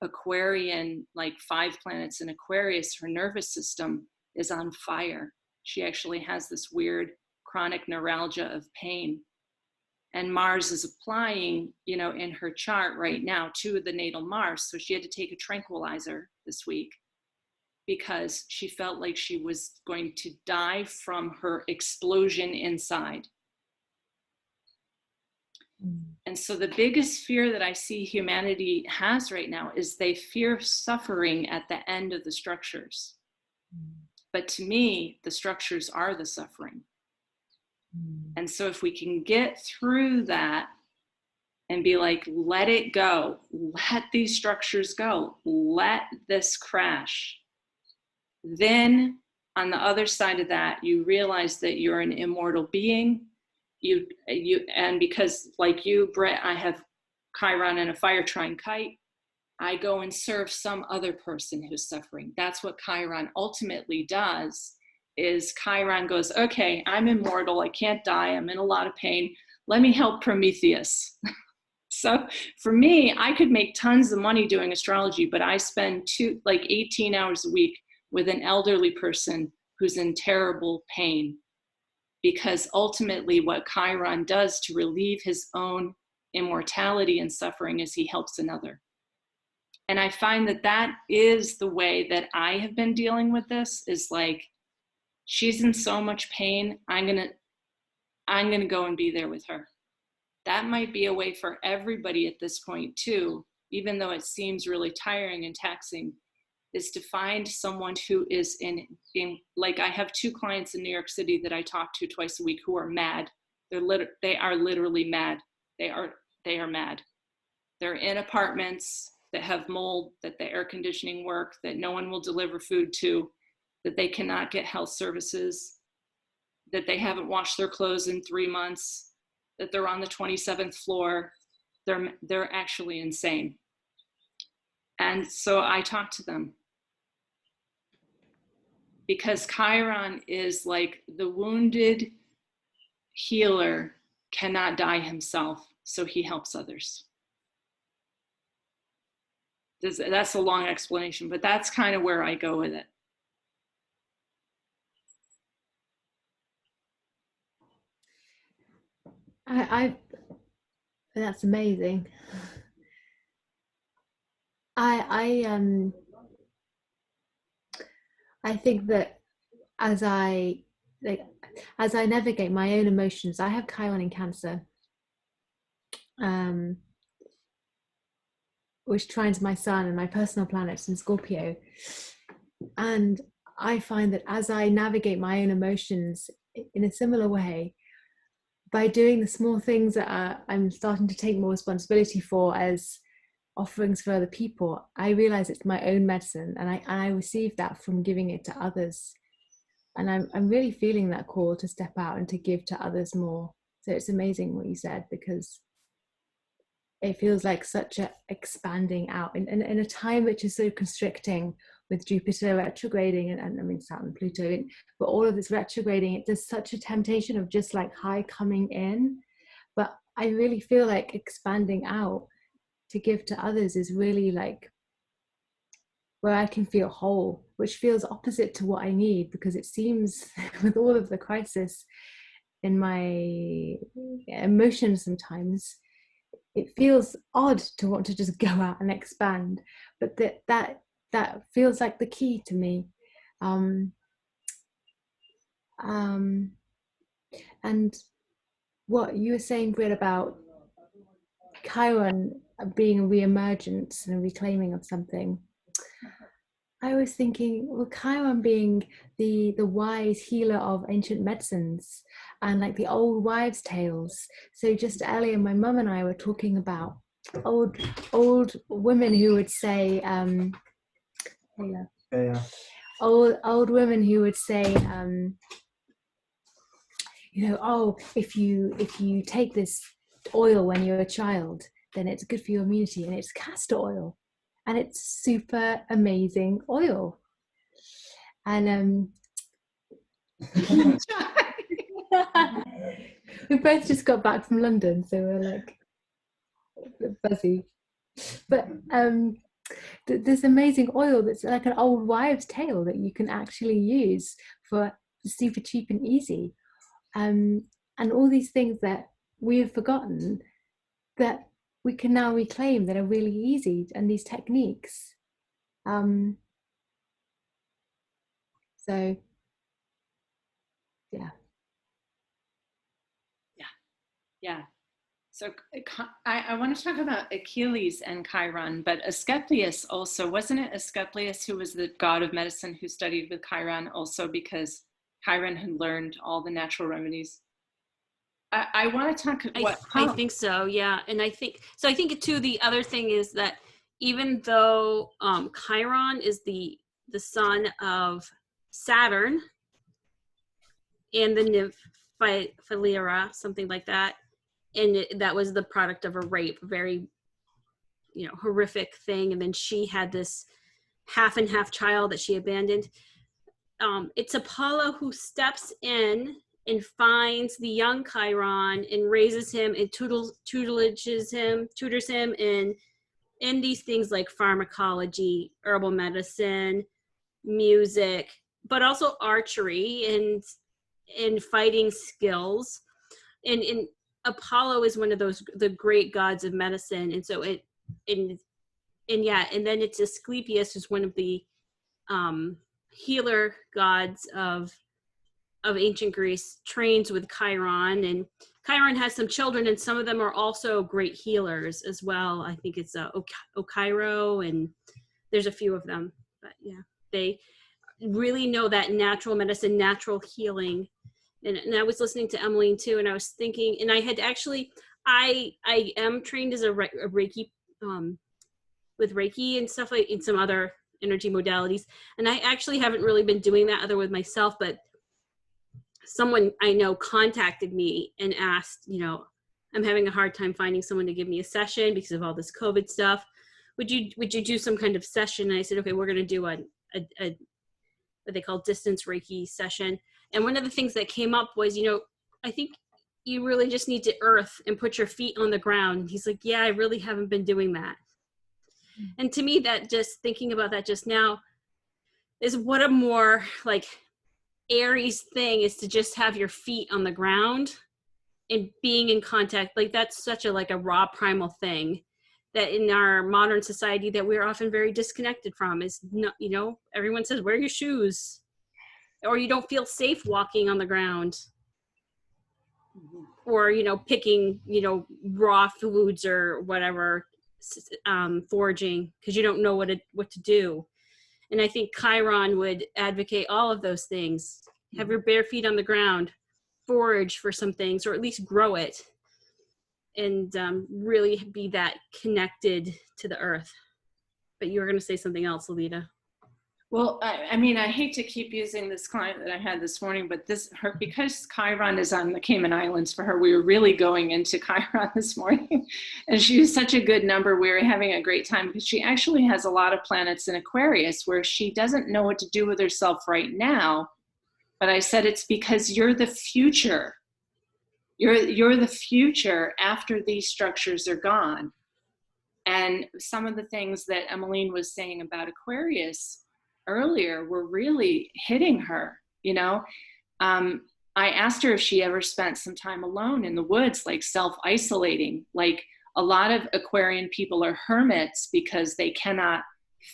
Aquarian, like 5 planets in Aquarius. Her nervous system is on fire. She actually has this weird chronic neuralgia of pain. And Mars is applying, in her chart right now to the natal Mars. So she had to take a tranquilizer this week because she felt like she was going to die from her explosion inside. And so the biggest fear that I see humanity has right now is they fear suffering at the end of the structures. But to me, the structures are the suffering. And so if we can get through that and be like, let it go, let these structures go, let this crash, then on the other side of that, you realize that you're an immortal being. And because like you, Britt, I have Chiron and a fire trine kite, I go and serve some other person who's suffering. That's what Chiron ultimately does, is Chiron goes, okay, I'm immortal, I can't die, I'm in a lot of pain, let me help Prometheus. So for me, I could make tons of money doing astrology, but I spend 18 hours a week with an elderly person who's in terrible pain. Because ultimately what Chiron does to relieve his own immortality and suffering is he helps another. And I find that that is the way that I have been dealing with this, is like, she's in so much pain. I'm going to go and be there with her. That might be a way for everybody at this point too, even though it seems really tiring and taxing, is to find someone who is in like, I have 2 clients in New York City that I talk to twice a week who are mad. They are literally mad. They are mad. They're in apartments that have mold, that the air conditioning work, that no one will deliver food to, that they cannot get health services, that they haven't washed their clothes in 3 months, that they're on the 27th floor. They're actually insane. And so I talk to them, because Chiron is like, the wounded healer cannot die himself, so he helps others. That's a long explanation, but that's kind of where I go with it. That's amazing. I think that as I navigate my own emotions, I have Chiron in Cancer, which trines my sun and my personal planets in Scorpio. And I find that as I navigate my own emotions in a similar way, by doing the small things that I'm starting to take more responsibility for as offerings for other people, I realize it's my own medicine, and I receive that from giving it to others. And I'm really feeling that call to step out and to give to others more. So it's amazing what you said, because it feels like such a expanding out in a time which is so constricting, with Jupiter retrograding and I mean Saturn, Pluto, but all of this retrograding, there's such a temptation of just like high coming in. But I really feel like expanding out to give to others is really like where I can feel whole, which feels opposite to what I need, because it seems with all of the crisis in my emotions sometimes, it feels odd to want to just go out and expand, but that feels like the key to me. And what you were saying, Britt, about Chiron being a re-emergence and a reclaiming of something, I was thinking, well, Chiron being the wise healer of ancient medicines and like the old wives' tales. So just earlier, my mum and I were talking about old women who would say, old women who would say, oh, if you take this oil when you're a child, then it's good for your immunity, and it's castor oil. And it's super amazing oil. And we both just got back from London, so we're like a bit buzzy. But this amazing oil that's like an old wives' tale that you can actually use for super cheap and easy. And all these things that we have forgotten that we can now reclaim, that are really easy, and these techniques. So, Yeah. So I want to talk about Achilles and Chiron, but Asclepius also, wasn't it Asclepius who was the god of medicine who studied with Chiron also, because Chiron had learned all the natural remedies? I want to talk about I think so, yeah. And I think too, the other thing is that even though Chiron is the son of Saturn and the nymph Philyra, something like that, and that was the product of a rape, very horrific thing, and then she had this half and half child that she abandoned. It's Apollo who steps in and finds the young Chiron and raises him and tutors him in these things like pharmacology, herbal medicine, music, but also archery and fighting skills. And Apollo is one of the great gods of medicine, and so and then it's Asclepius, who's one of the healer gods of ancient Greece, trains with Chiron, and Chiron has some children, and some of them are also great healers as well. I think it's Okyro, and there's a few of them, but yeah, they really know that natural medicine, natural healing. And I was listening to Emmeline too, and I was thinking, and I had actually, I am trained as a Reiki, with Reiki and stuff, like in some other energy modalities, and I actually haven't really been doing that other with myself, but someone I know contacted me and asked, I'm having a hard time finding someone to give me a session because of all this COVID stuff. Would you do some kind of session? And I said, okay, we're going to do a what they call distance Reiki session. And one of the things that came up was, I think you really just need to earth and put your feet on the ground. And he's like, yeah, I really haven't been doing that. And to me, that just thinking about that just now is what a more like Aries thing is, to just have your feet on the ground and being in contact. Like that's such a raw primal thing that in our modern society that we're often very disconnected from. Is not, everyone says wear your shoes, or you don't feel safe walking on the ground, or picking raw foods or whatever, foraging, because you don't know what to do. And I think Chiron would advocate all of those things. Have your bare feet on the ground, forage for some things, or at least grow it, and really be that connected to the earth. But you were going to say something else, Lalita. Well, I mean, I hate to keep using this client that I had this morning, but because Chiron is on the Cayman Islands for her, we were really going into Chiron this morning. And she was such a good number. We were having a great time because she actually has a lot of planets in Aquarius where she doesn't know what to do with herself right now. But I said, it's because you're the future. You're the future after these structures are gone. And some of the things that Emmeline was saying about Aquarius earlier were really hitting her. I asked her if she ever spent some time alone in the woods, like self-isolating. Like a lot of Aquarian people are hermits because they cannot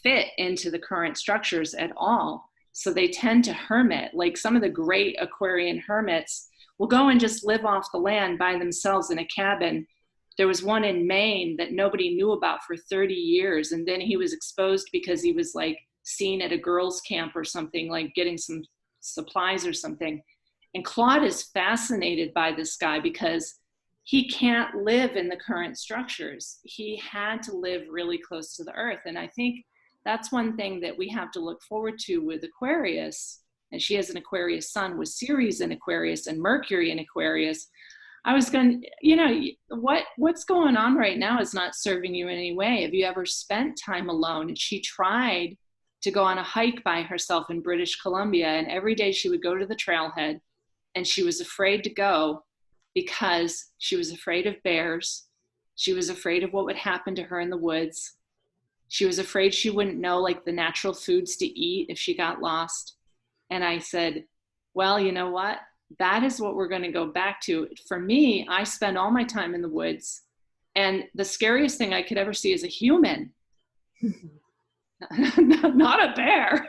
fit into the current structures at all. So they tend to hermit. Like some of the great Aquarian hermits will go and just live off the land by themselves in a cabin. There was one in Maine that nobody knew about for 30 years. And then he was exposed because he was seen at a girls' camp or something, like getting some supplies or something. And Claude is fascinated by this guy because he can't live in the current structures. He had to live really close to the earth. And I think that's one thing that we have to look forward to with Aquarius. And she has an Aquarius sun with Ceres in Aquarius and Mercury in Aquarius. I was going, what's going on right now is not serving you in any way. Have you ever spent time alone? And she tried to go on a hike by herself in British Columbia. And every day she would go to the trailhead, and she was afraid to go because she was afraid of bears. She was afraid of what would happen to her in the woods. She was afraid she wouldn't know the natural foods to eat if she got lost. And I said, well, you know what? That is what we're going to go back to. For me, I spend all my time in the woods, and the scariest thing I could ever see is a human. Not a bear.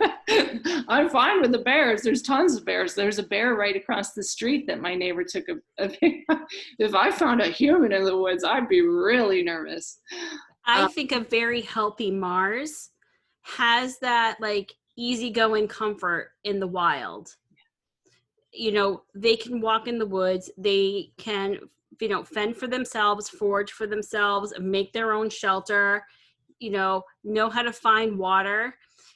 I'm fine with the bears. There's tons of bears. There's a bear right across the street that my neighbor took if I found a human in the woods, I'd be really nervous. I think a very healthy Mars has that easygoing comfort in the wild. They can walk in the woods. They can, fend for themselves, forage for themselves, make their own shelter, know how to find water.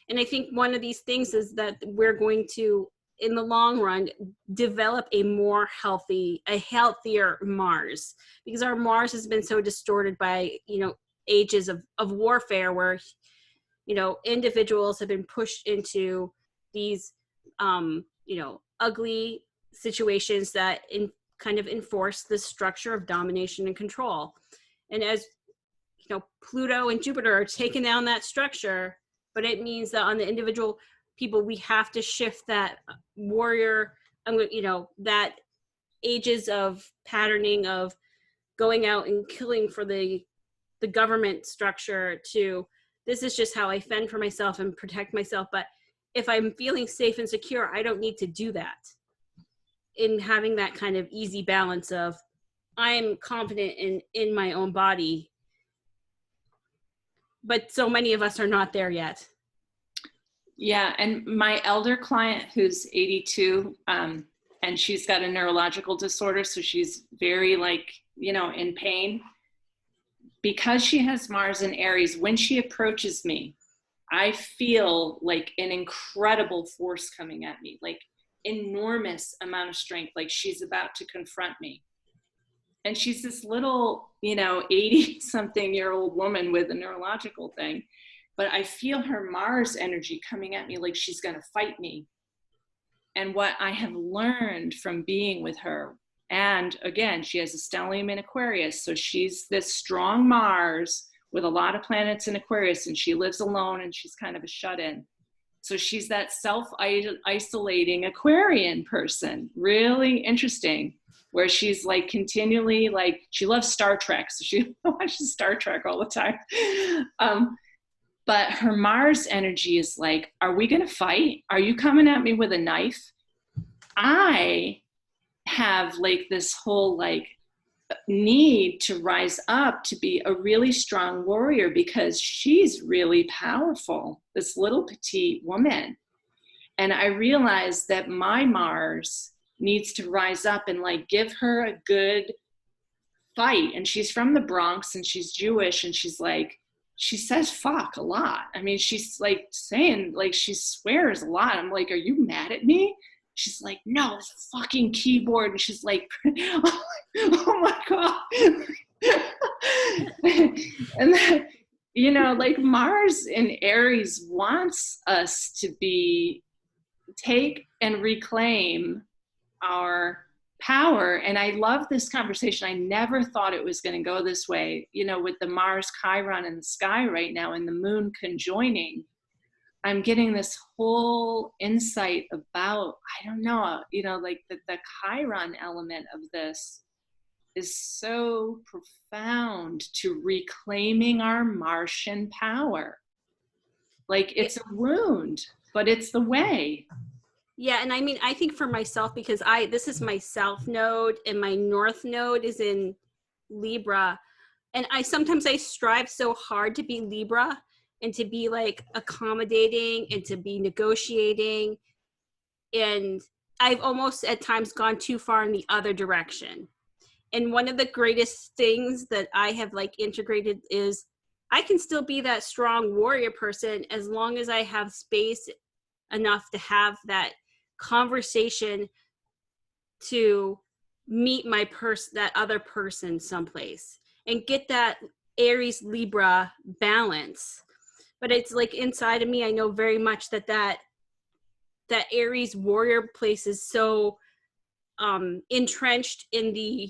And I think one of these things is that we're going to, in the long run, develop a healthier Mars, because our Mars has been so distorted by, ages of warfare where, individuals have been pushed into these, ugly situations that kind of enforce the structure of domination and control. And as Pluto and Jupiter are taking down that structure, but it means that on the individual people, we have to shift that warrior, that ages of patterning of going out and killing for the government structure to this is just how I fend for myself and protect myself. But if I'm feeling safe and secure, I don't need to do that. In having that kind of easy balance of, I'm confident in my own body, but so many of us are not there yet. Yeah, and my elder client who's 82, and she's got a neurological disorder, so she's very like, you know, in pain. Because she has Mars in Aries, when she approaches me, I feel like an incredible force coming at me, like enormous amount of strength, like she's about to confront me. And she's this little, you know, 80-something-year-old woman with a neurological thing. But I feel her Mars energy coming at me like she's going to fight me. And what I have learned from being with her, and again, she has a stellium in Aquarius, so she's this strong Mars with a lot of planets in Aquarius, and she lives alone, and she's kind of a shut-in. So she's that self-isolating Aquarian person, really interesting, where she's like continually, like, she loves Star Trek, so she watches Star Trek all the time. But her Mars energy is like, are we going to fight? Are you coming at me with a knife? I have like this whole like need to rise up to be a really strong warrior because she's really powerful, this little petite woman. And I realized that my Mars needs to rise up and like give her a good fight. And she's from the Bronx and she's Jewish, and she's like, she says fuck a lot. I mean, she's like saying, like, she swears a lot. I'm like, are you mad at me? She's like, no, it's fucking keyboard. And she's like, oh my God. And then, you know, like Mars in Aries wants us to take and reclaim our power. And I love this conversation. I never thought it was going to go this way, you know, with the Mars Chiron in the sky right now and the moon conjoining. I'm getting this whole insight about, I don't know, you know, like the Chiron element of this is so profound to reclaiming our Martian power. Like it's a wound, but it's the way. Yeah, and I mean, I think for myself, because this is my South Node and my North Node is in Libra. And sometimes I strive so hard to be Libra and to be like accommodating and to be negotiating. And I've almost at times gone too far in the other direction. And one of the greatest things that I have like integrated is I can still be that strong warrior person as long as I have space enough to have that conversation to meet that other person someplace and get that Aries Libra balance. But it's like inside of me, I know very much that Aries warrior place is so entrenched in the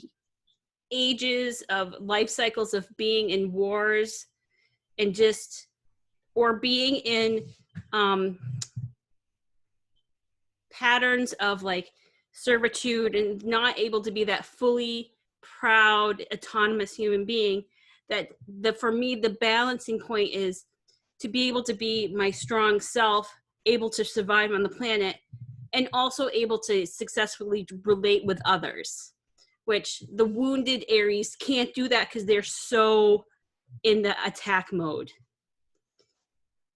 ages of life cycles of being in wars and or being in patterns of like servitude and not able to be that fully proud, autonomous human being. For me, the balancing point is to be able to be my strong self, able to survive on the planet, and also able to successfully relate with others, which the wounded Aries can't do that because they're so in the attack mode.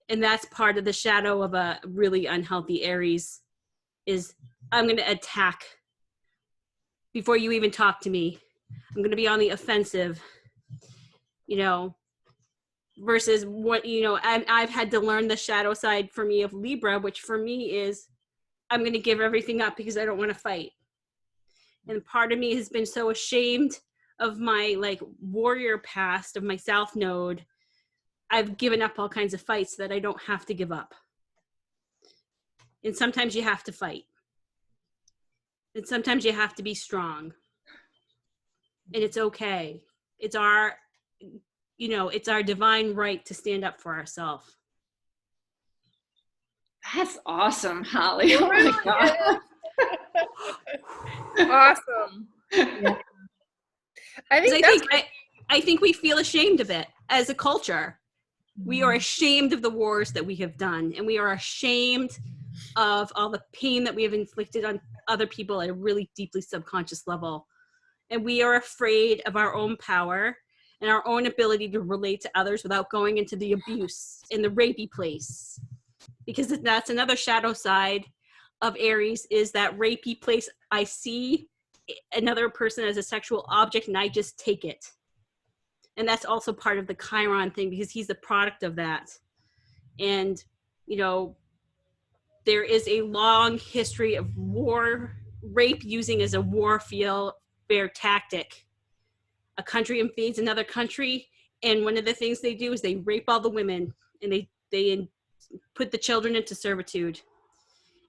And that's part of the shadow of a really unhealthy Aries is I'm going to attack before you even talk to me. I'm going to be on the offensive, you know, versus what, you know, I've had to learn the shadow side for me of Libra, which for me is I'm going to give everything up because I don't want to fight. And part of me has been so ashamed of my like warrior past of my South Node. I've given up all kinds of fights that I don't have to give up. And sometimes you have to fight. And sometimes you have to be strong. And it's okay. It's our divine right to stand up for ourselves. That's awesome, Holly. Oh my God. Awesome. Yeah. I think I think we feel ashamed of it as a culture. We are ashamed of the wars that we have done, and we are ashamed of all the pain that we have inflicted on other people at a really deeply subconscious level. And we are afraid of our own power and our own ability to relate to others without going into the abuse in the rapey place. Because that's another shadow side of Aries, is that rapey place. I see another person as a sexual object and I just take it. And that's also part of the Chiron thing, because he's the product of that. And, you know, there is a long history of rape using as a warfare tactic. A country invades another country, and one of the things they do is they rape all the women, and they put the children into servitude,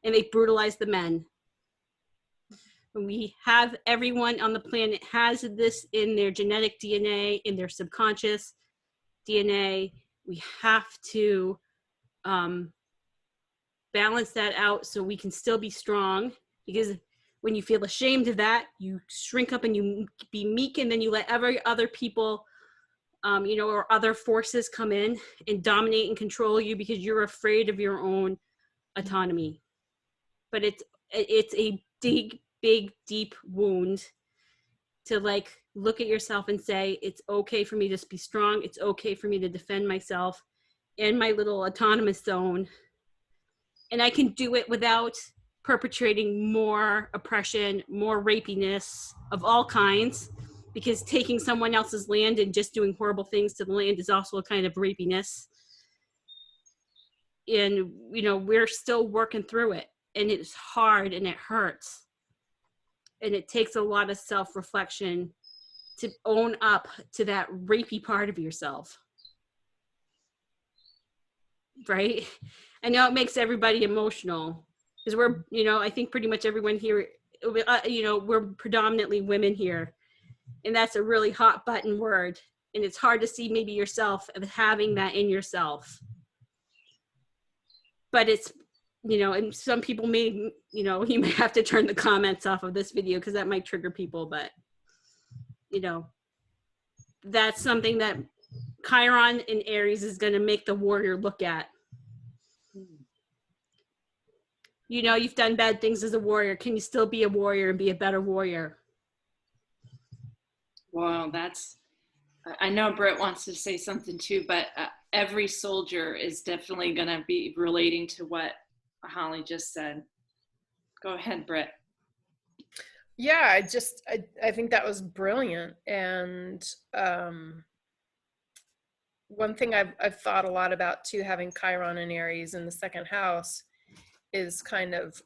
and they brutalize the men. When we have, everyone on the planet has this in their genetic DNA, in their subconscious DNA. We have to balance that out so we can still be strong, because when you feel ashamed of that, you shrink up and you be meek, and then you let other people, you know, or other forces come in and dominate and control you because you're afraid of your own autonomy. But it's a big, deep wound to like look at yourself and say, it's okay for me to be strong. It's okay for me to defend myself in my little autonomous zone. And I can do it without perpetrating more oppression, more rapiness of all kinds, because taking someone else's land and just doing horrible things to the land is also a kind of rapiness. And, you know, we're still working through it, and it's hard and it hurts. And it takes a lot of self-reflection to own up to that rapey part of yourself. Right? I know it makes everybody emotional, because we're, you know, I think pretty much everyone here, you know, we're predominantly women here. And that's a really hot button word. And it's hard to see maybe yourself of having that in yourself. But it's, you know, and some people may, you know, you may have to turn the comments off of this video because that might trigger people. But, you know, that's something that Chiron in Aries is going to make the warrior look at. You know, you've done bad things as a warrior. Can you still be a warrior and be a better warrior? Well, I know Britt wants to say something too, but every soldier is definitely going to be relating to what Holly just said. Go ahead, Britt. Yeah, I think that was brilliant. And one thing I've thought a lot about too, having Chiron and Aries in the second house, is kind of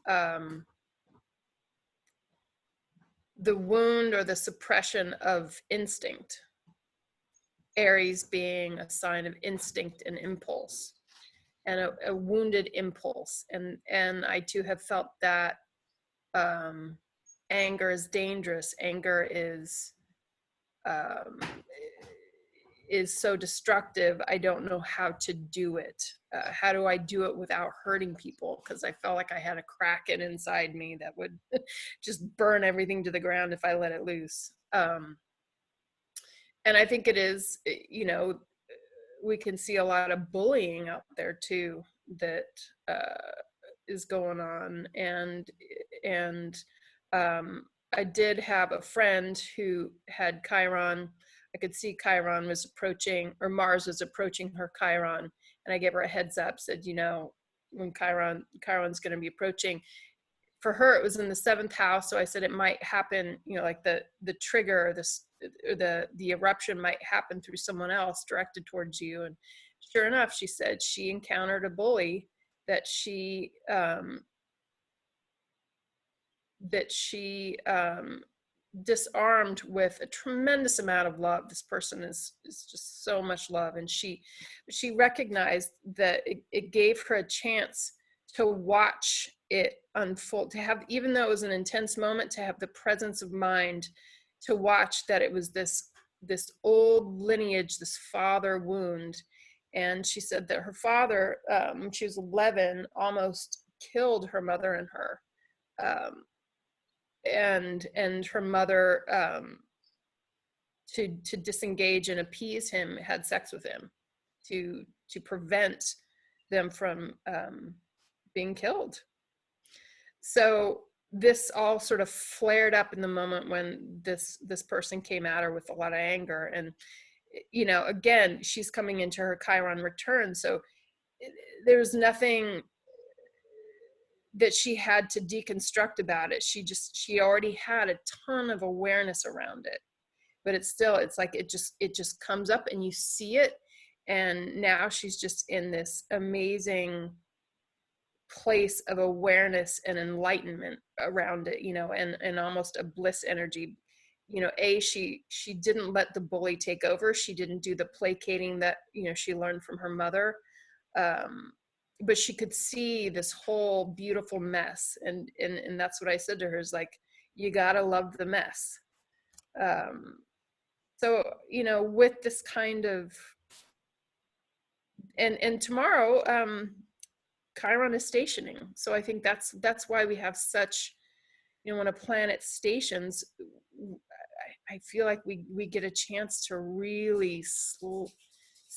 the wound or the suppression of instinct. Aries being a sign of instinct and impulse, and a wounded impulse. And I too have felt that anger is dangerous. Anger is so destructive. I don't know how to do it. How do I do it without hurting people? Because I felt like I had a kraken inside me that would just burn everything to the ground if I let it loose. And I think it is, you know, we can see a lot of bullying out there too that is going on. And I did have a friend who had Chiron. I could see Chiron was approaching, or Mars was approaching her Chiron. And I gave her a heads up, said, you know, when Chiron's going to be approaching. For her, it was in the 7th house. So I said it might happen, you know, like the trigger, the eruption might happen through someone else directed towards you. And sure enough, she said she encountered a bully that she disarmed with a tremendous amount of love. This person is just so much love. And she recognized that it gave her a chance to watch it unfold, to have, even though it was an intense moment, to have the presence of mind to watch that it was this old lineage, this father wound. And she said that her father, when she was 11, almost killed her mother and her. And her mother, to disengage and appease him, had sex with him. to prevent them from being killed. So this all sort of flared up in the moment when this person came at her with a lot of anger. And, you know, again, she's coming into her Chiron return. So there's nothing that she had to deconstruct about it. She already had a ton of awareness around it, but it's like it just comes up and you see it. And now she's just in this amazing place of awareness and enlightenment around it, you know, and almost a bliss energy. You know, she didn't let the bully take over. She didn't do the placating that, you know, she learned from her mother. But she could see this whole beautiful mess. And that's what I said to her, is like, you gotta love the mess. So, you know, with this kind of, and tomorrow, Chiron is stationing. So I think that's why we have such, you know, when a planet stations, I feel like we get a chance to really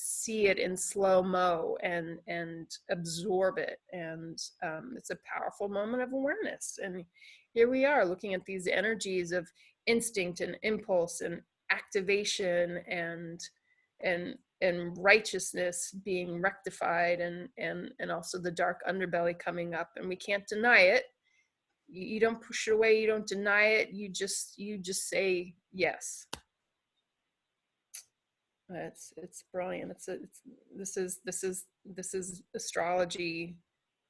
see it in slow-mo and absorb it. And it's a powerful moment of awareness. And here we are looking at these energies of instinct and impulse and activation and righteousness being rectified, and also the dark underbelly coming up. And we can't deny it. You don't push it away, you don't deny it, you just say yes. It's brilliant. This is astrology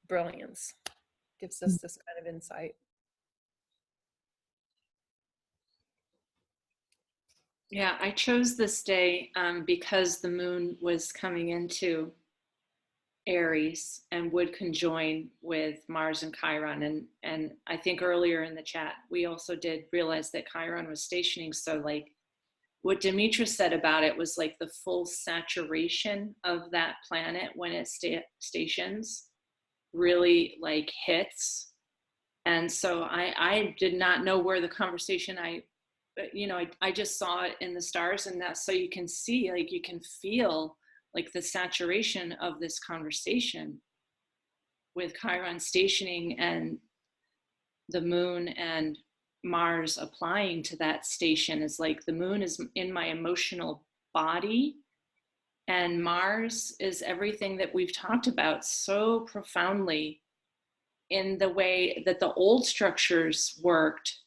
brilliance. Gives us this kind of insight. Yeah, I chose this day because the moon was coming into Aries and would conjoin with Mars and Chiron. And I think earlier in the chat, we also did realize that Chiron was stationing. So like what Demetra said about it was like the full saturation of that planet when it stations really like hits. And so I did not know where the conversation, I just saw it in the stars, and that's so you can see, like you can feel like the saturation of this conversation with Chiron stationing and the moon and Mars applying to that station. Is like the moon is in my emotional body, and Mars is everything that we've talked about so profoundly in the way that the old structures worked.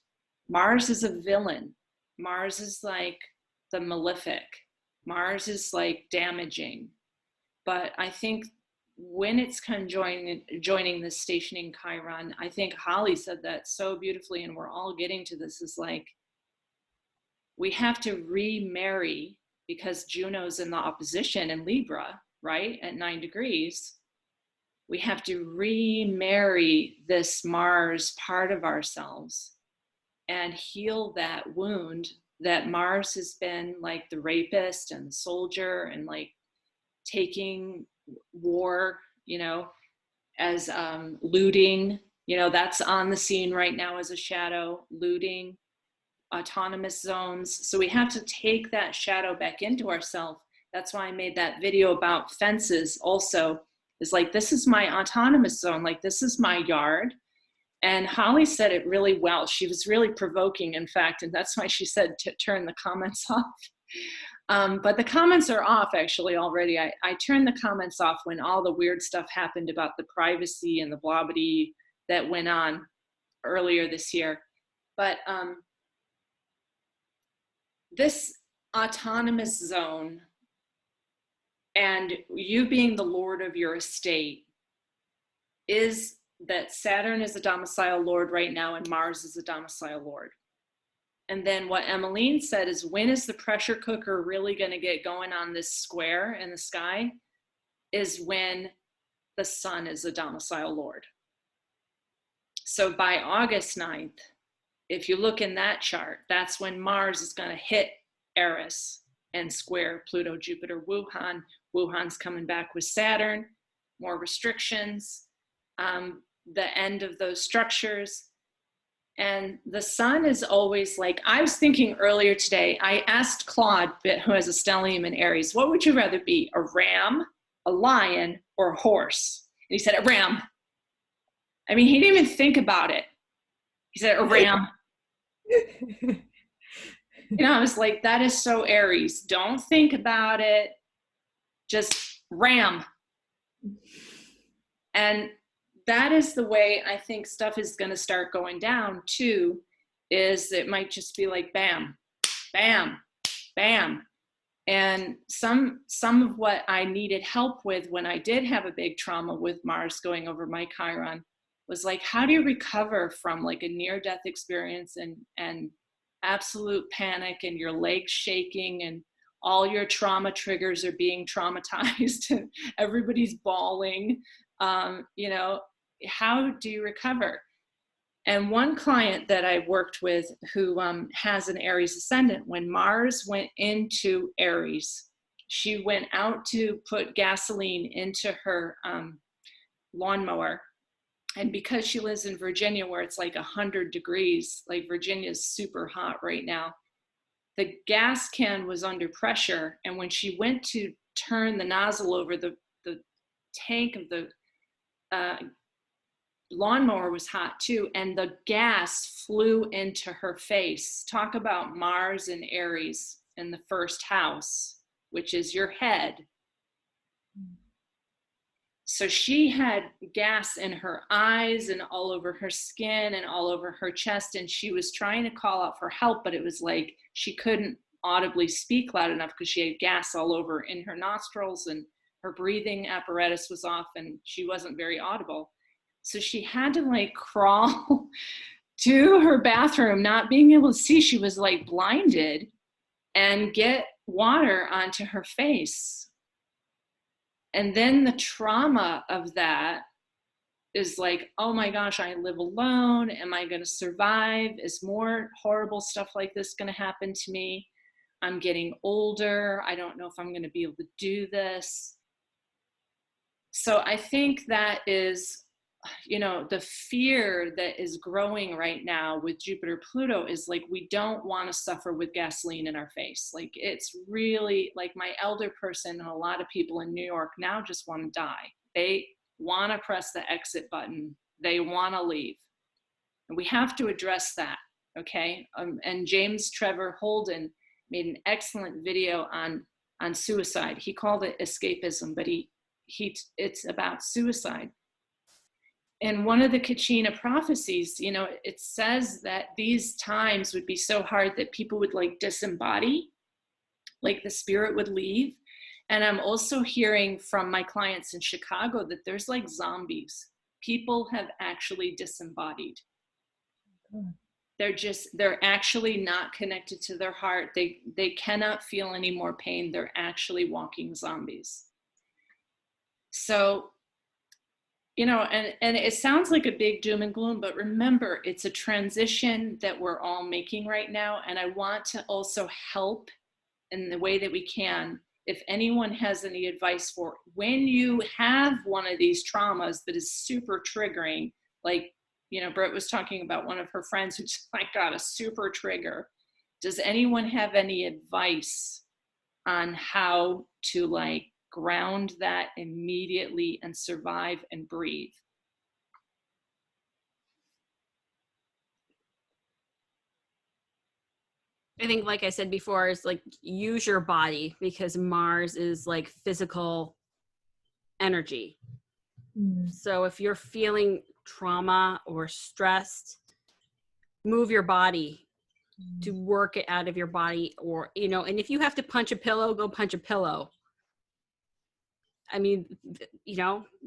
Mars is a villain. Mars is like the malefic. Mars is like damaging. But I think when it's joining the stationing Chiron, I think Holly said that so beautifully, and we're all getting to this, is like, we have to remarry, because Juno's in the opposition in Libra, right, at 9 degrees. We have to remarry this Mars part of ourselves and heal that wound that Mars has been like the rapist and the soldier and like taking war, you know, as looting, you know, that's on the scene right now as a shadow, looting, autonomous zones. So we have to take that shadow back into ourselves. That's why I made that video about fences also, is like, this is my autonomous zone, like this is my yard. And Holly said it really well. She was really provoking, in fact, and that's why she said to turn the comments off. But the comments are off actually already. I turned the comments off when all the weird stuff happened about the privacy and the blah-blah-dee that went on earlier this year. But this autonomous zone and you being the lord of your estate is that Saturn is a domicile lord right now and Mars is a domicile lord. And then what Emmeline said is, when is the pressure cooker really going to get going on this square in the sky? Is when the sun is a domicile lord. So by August 9th, if you look in that chart, that's when Mars is going to hit Eris and square Pluto, Jupiter, Wuhan. Wuhan's coming back with Saturn, more restrictions, the end of those structures. And the sun is always like, I was thinking earlier today, I asked Claude, who has a stellium in Aries, what would you rather be, a ram, a lion, or a horse? And he said, a ram. I mean, he didn't even think about it. He said, a ram. I was like, that is so Aries. Don't think about it. Just ram. And that is the way I think stuff is going to start going down too, is it might just be like bam, bam, bam. And some of what I needed help with when I did have a big trauma with Mars going over my Chiron was like, how do you recover from like a near-death experience and absolute panic and your legs shaking and all your trauma triggers are being traumatized and everybody's bawling, how do you recover? And one client that I worked with who has an Aries ascendant, when Mars went into Aries, she went out to put gasoline into her lawnmower. And because she lives in Virginia where it's like 100 degrees, like Virginia's super hot right now, the gas can was under pressure. And when she went to turn the nozzle over, the tank of the lawnmower was hot too, and the gas flew into her face. Talk about Mars and Aries in the first house, which is your head. So she had gas in her eyes and all over her skin and all over her chest, and she was trying to call out for help, but it was like she couldn't audibly speak loud enough because she had gas all over in her nostrils and her breathing apparatus was off and she wasn't very audible. So she had to like crawl to her bathroom, not being able to see. She was like blinded, and get water onto her face. And then the trauma of that is like, oh my gosh, I live alone. Am I going to survive? Is more horrible stuff like this going to happen to me? I'm getting older. I don't know if I'm going to be able to do this. So I think that is, the fear that is growing right now with Jupiter Pluto is like, we don't want to suffer with gasoline in our face. Like, it's really like my elder person and a lot of people in New York now just want to die. They want to press the exit button. They want to leave. And we have to address that. Okay. And James Trevor Holden made an excellent video on suicide. He called it escapism, but it's about suicide. In one of the Kachina prophecies, it says that these times would be so hard that people would like disembody, like the spirit would leave. And I'm also hearing from my clients in Chicago that there's like zombies. People have actually disembodied. They're actually not connected to their heart. They cannot feel any more pain. They're actually walking zombies. So, and it sounds like a big doom and gloom, but remember, it's a transition that we're all making right now. And I want to also help in the way that we can. If anyone has any advice for when you have one of these traumas that is super triggering, like, Brett was talking about one of her friends who just like got a super trigger. Does anyone have any advice on how to like ground that immediately and survive and breathe? I think, like I said before, is like use your body, because Mars is like physical energy. So if you're feeling trauma or stressed, move your body to work it out of your body, or, and if you have to punch a pillow, go punch a pillow. I mean,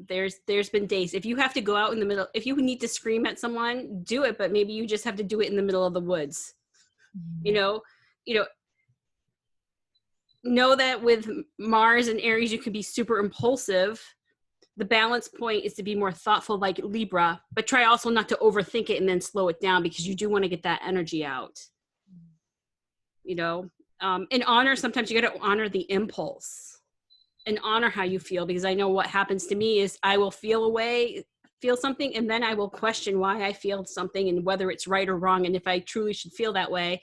there's been days, if you have to go out in the middle, if you need to scream at someone, do it, but maybe you just have to do it in the middle of the woods. Know that with Mars and Aries, you can be super impulsive. The balance point is to be more thoughtful, like Libra, but try also not to overthink it and then slow it down, because you do want to get that energy out. And honor, sometimes you got to honor the impulse and honor how you feel, because I know what happens to me is I will feel feel something, and then I will question why I feel something and whether it's right or wrong, and if I truly should feel that way,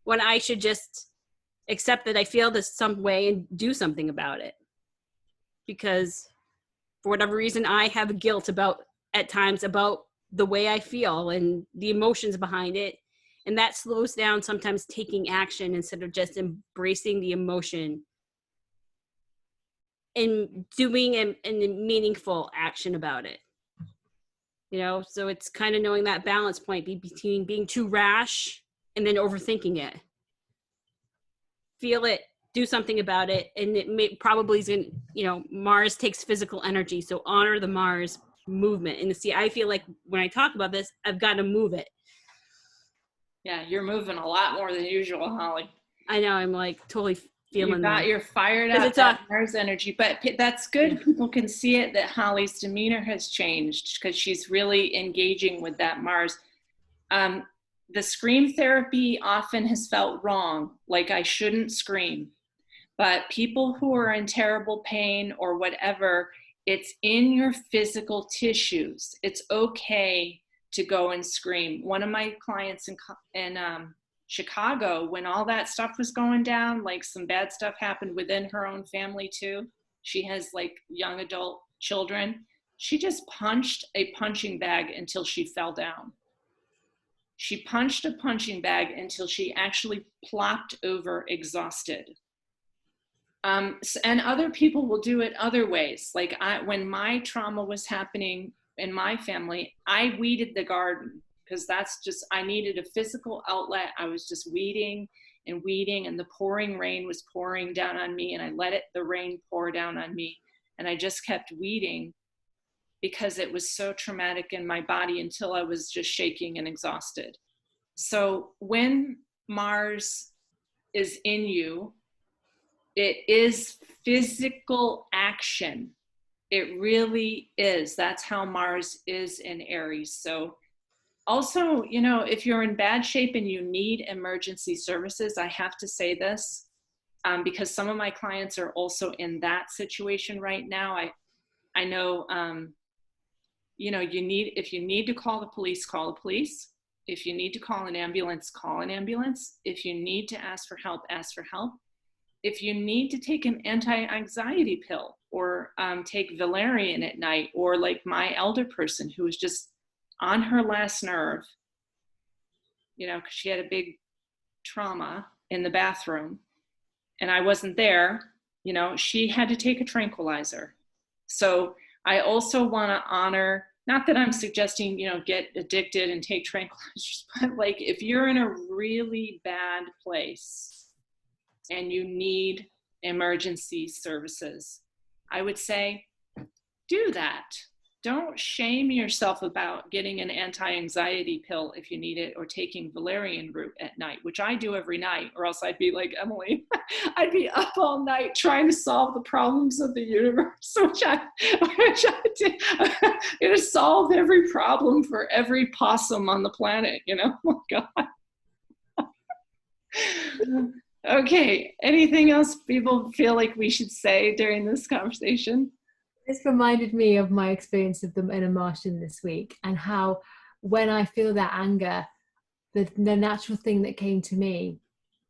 when I should just accept that I feel this some way and do something about it. Because for whatever reason, I have guilt at times about the way I feel and the emotions behind it. And that slows down sometimes taking action instead of just embracing the emotion and doing a meaningful action about it. So it's kind of knowing that balance point between being too rash and then overthinking it. Feel it, do something about it, and it probably is in, Mars takes physical energy, so honor the Mars movement. And see, I feel like when I talk about this, I've got to move it. Yeah, you're moving a lot more than usual, Holly. I know, I'm like totally feeling that. You're fired up, that Mars energy, but that's good. Yeah. People can see it, that Holly's demeanor has changed because she's really engaging with that Mars. The scream therapy often has felt wrong, like I shouldn't scream. But people who are in terrible pain or whatever, it's in your physical tissues. It's okay to go and scream. One of my clients in Chicago, when all that stuff was going down, like some bad stuff happened within her own family too. She has like young adult children. She just punched a punching bag until she fell down. She punched a punching bag until she actually plopped over exhausted. And other people will do it other ways. Like when my trauma was happening in my family, I weeded the garden because I needed a physical outlet. I was just weeding, and the pouring rain was pouring down on me, and I let the rain pour down on me. And I just kept weeding because it was so traumatic in my body until I was just shaking and exhausted. So when Mars is in you, it is physical action. It really is. That's how Mars is in Aries. So also, if you're in bad shape and you need emergency services, I have to say this because some of my clients are also in that situation right now. I know, if you need to call the police, call the police. If you need to call an ambulance, call an ambulance. If you need to ask for help, ask for help. If you need to take an anti-anxiety pill or take valerian at night, or like my elder person who was just on her last nerve, because she had a big trauma in the bathroom and I wasn't there, she had to take a tranquilizer. So I also want to honor, not that I'm suggesting, get addicted and take tranquilizers, but like if you're in a really bad place and you need emergency services, I would say do that. Don't shame yourself about getting an anti-anxiety pill if you need it, or taking valerian root at night, which I do every night, or else I'd be like Emily. I'd be up all night trying to solve the problems of the universe, which I did. It has solved every problem for every possum on the planet, Oh my God. Okay, anything else people feel like we should say during this conversation? This reminded me of my experience of them in a Martian this week, and how when I feel that anger, the natural thing that came to me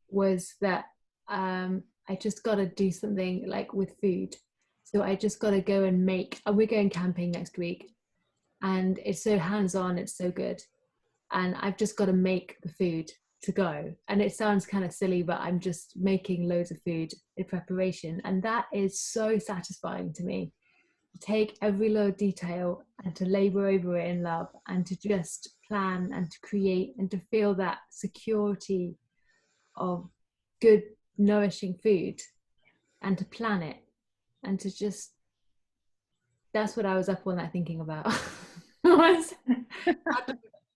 was that I just got to do something like with food. So I just got to go and make, and we're going camping next week, and it's so hands-on, it's so good. And I've just got to make the food to go. And it sounds kind of silly, but I'm just making loads of food in preparation. And that is so satisfying to me. Take every little detail and to labor over it in love, and to just plan and to create and to feel that security of good nourishing food, and to plan it, and to just, that's what I was up all night thinking about.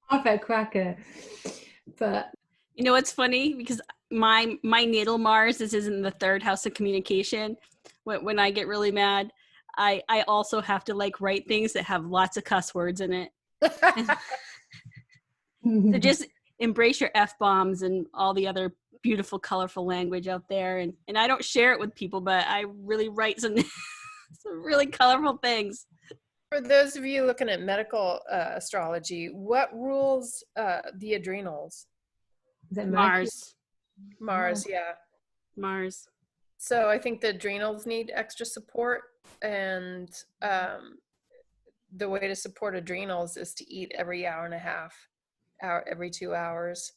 Perfect cracker. But it's funny because my natal Mars is in the third house of communication. When I get really mad, I also have to write things that have lots of cuss words in it. So just embrace your F-bombs and all the other beautiful, colorful language out there. And I don't share it with people, but I really write some really colorful things. For those of you looking at medical astrology, what rules the adrenals? Is it Mercury? Mars. Mars, yeah. Mars. So I think the adrenals need extra support, and the way to support adrenals is to eat every hour and a half, every 2 hours.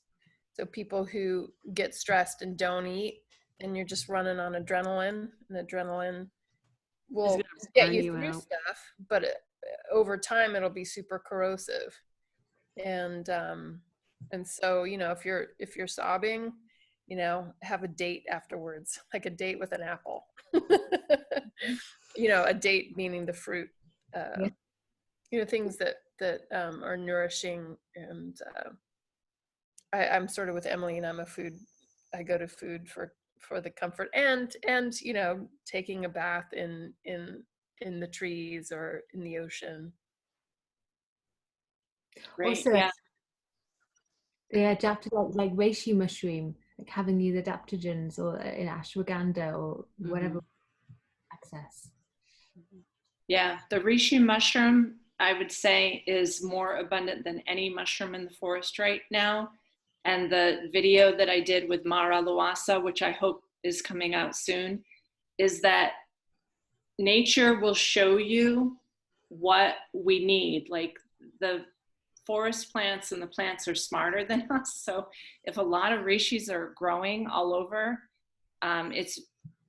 So people who get stressed and don't eat, and you're just running on adrenaline, and adrenaline will get you through stuff, but over time it'll be super corrosive. And so, you know, if you're sobbing, you know, have a date afterwards, like a date with an apple. You know, a date meaning the fruit. Yeah. You know, things that are nourishing. And I'm sort of with Emily, and I go to food for the comfort and you know, taking a bath in the trees or in the ocean. Great. Also, Yeah. they adapted like reishi mushroom, like having these adaptogens, or in ashwagandha or whatever access. Yeah, the reishi mushroom, I would say, is more abundant than any mushroom in the forest right now. And the video that I did with Mara Luasa, which I hope is coming out soon, is that nature will show you what we need. Like, the forest plants and the plants are smarter than us. So if a lot of reishis are growing all over,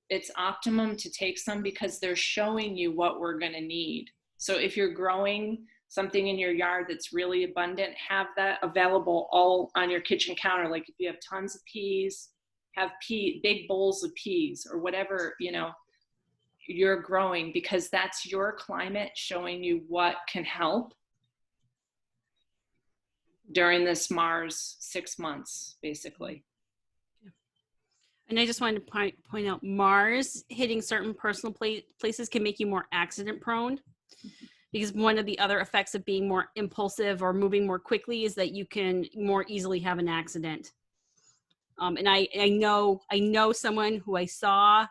it's optimum to take some, because they're showing you what we're going to need. So if you're growing something in your yard that's really abundant, have that available all on your kitchen counter. Like if you have tons of peas, have big bowls of peas or whatever, you know, you're growing, because that's your climate showing you what can help during this Mars 6 months, basically. And I just wanted to point out, Mars hitting certain personal places can make you more accident prone, because one of the other effects of being more impulsive or moving more quickly is that you can more easily have an accident. And I know someone who I saw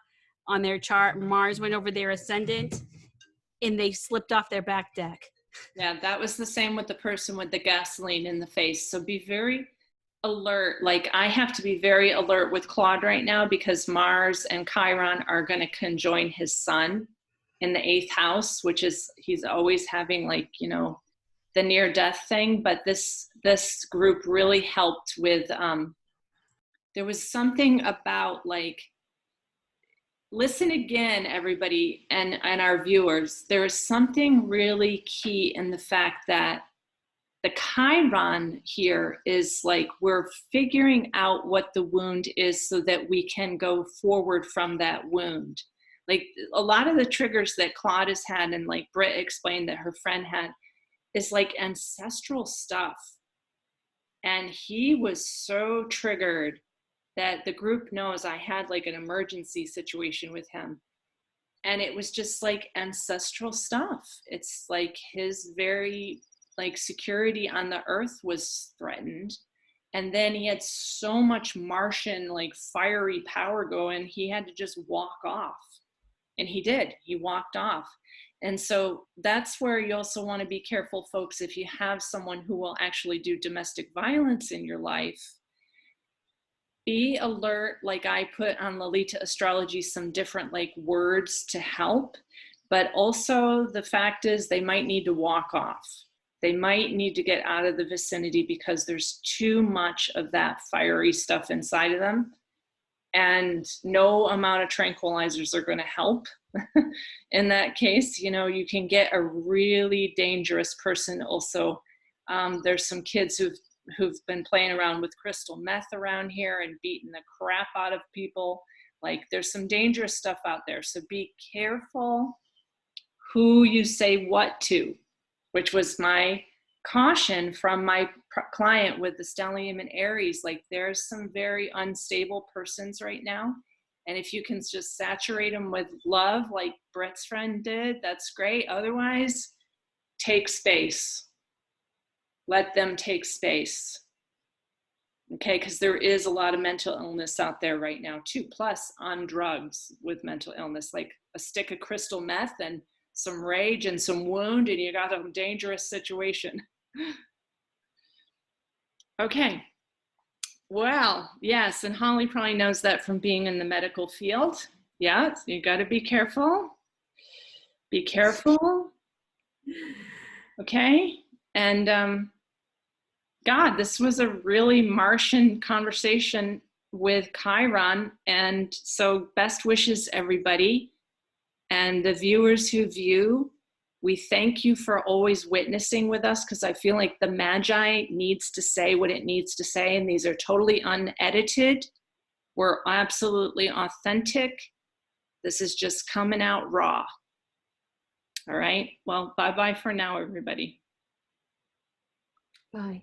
on their chart, Mars went over their ascendant and they slipped off their back deck. Yeah, that was the same with the person with the gasoline in the face. So be very alert. Like, I have to be very alert with Claude right now, because Mars and Chiron are going to conjoin his sun in the 8th house, which is, he's always having, like, you know, the near death thing. But this group really helped with, there was something about, like, listen again, everybody, and our viewers, there is something really key in the fact that the Chiron here is like, we're figuring out what the wound is so that we can go forward from that wound. Like, a lot of the triggers that Claude has had, and like Britt explained that her friend had, is like ancestral stuff. And he was so triggered that the group knows I had like an emergency situation with him. And it was just like ancestral stuff. It's like his very, like, security on the earth was threatened. And then he had so much Martian, like, fiery power going, he had to just walk off. And he did, he walked off. And so that's where you also want to be careful, folks, if you have someone who will actually do domestic violence in your life. Be alert. Like, I put on Lalita Astrology some different, like, words to help, but also the fact is they might need to walk off. They might need to get out of the vicinity, because there's too much of that fiery stuff inside of them. And no amount of tranquilizers are going to help. In that case, you know, you can get a really dangerous person. Also, there's some kids who've been playing around with crystal meth around here and beating the crap out of people. Like, there's some dangerous stuff out there. So be careful who you say what to, which was my caution from my client with the stellium and Aries. Like, there's some very unstable persons right now. And if you can just saturate them with love, like Brett's friend did, that's great. Otherwise, take space. Let them take space. Okay, because there is a lot of mental illness out there right now too, plus on drugs with mental illness, like a stick of crystal meth and some rage and some wound, and you got a dangerous situation. Okay. Well, yes, and Holly probably knows that from being in the medical field. Yeah, you got to be careful. Be careful. Okay. And God, this was a really Martian conversation with Chiron. And so best wishes, everybody. And the viewers who view, we thank you for always witnessing with us, because I feel like the Magi needs to say what it needs to say. And these are totally unedited. We're absolutely authentic. This is just coming out raw. All right. Well, bye-bye for now, everybody. Bye.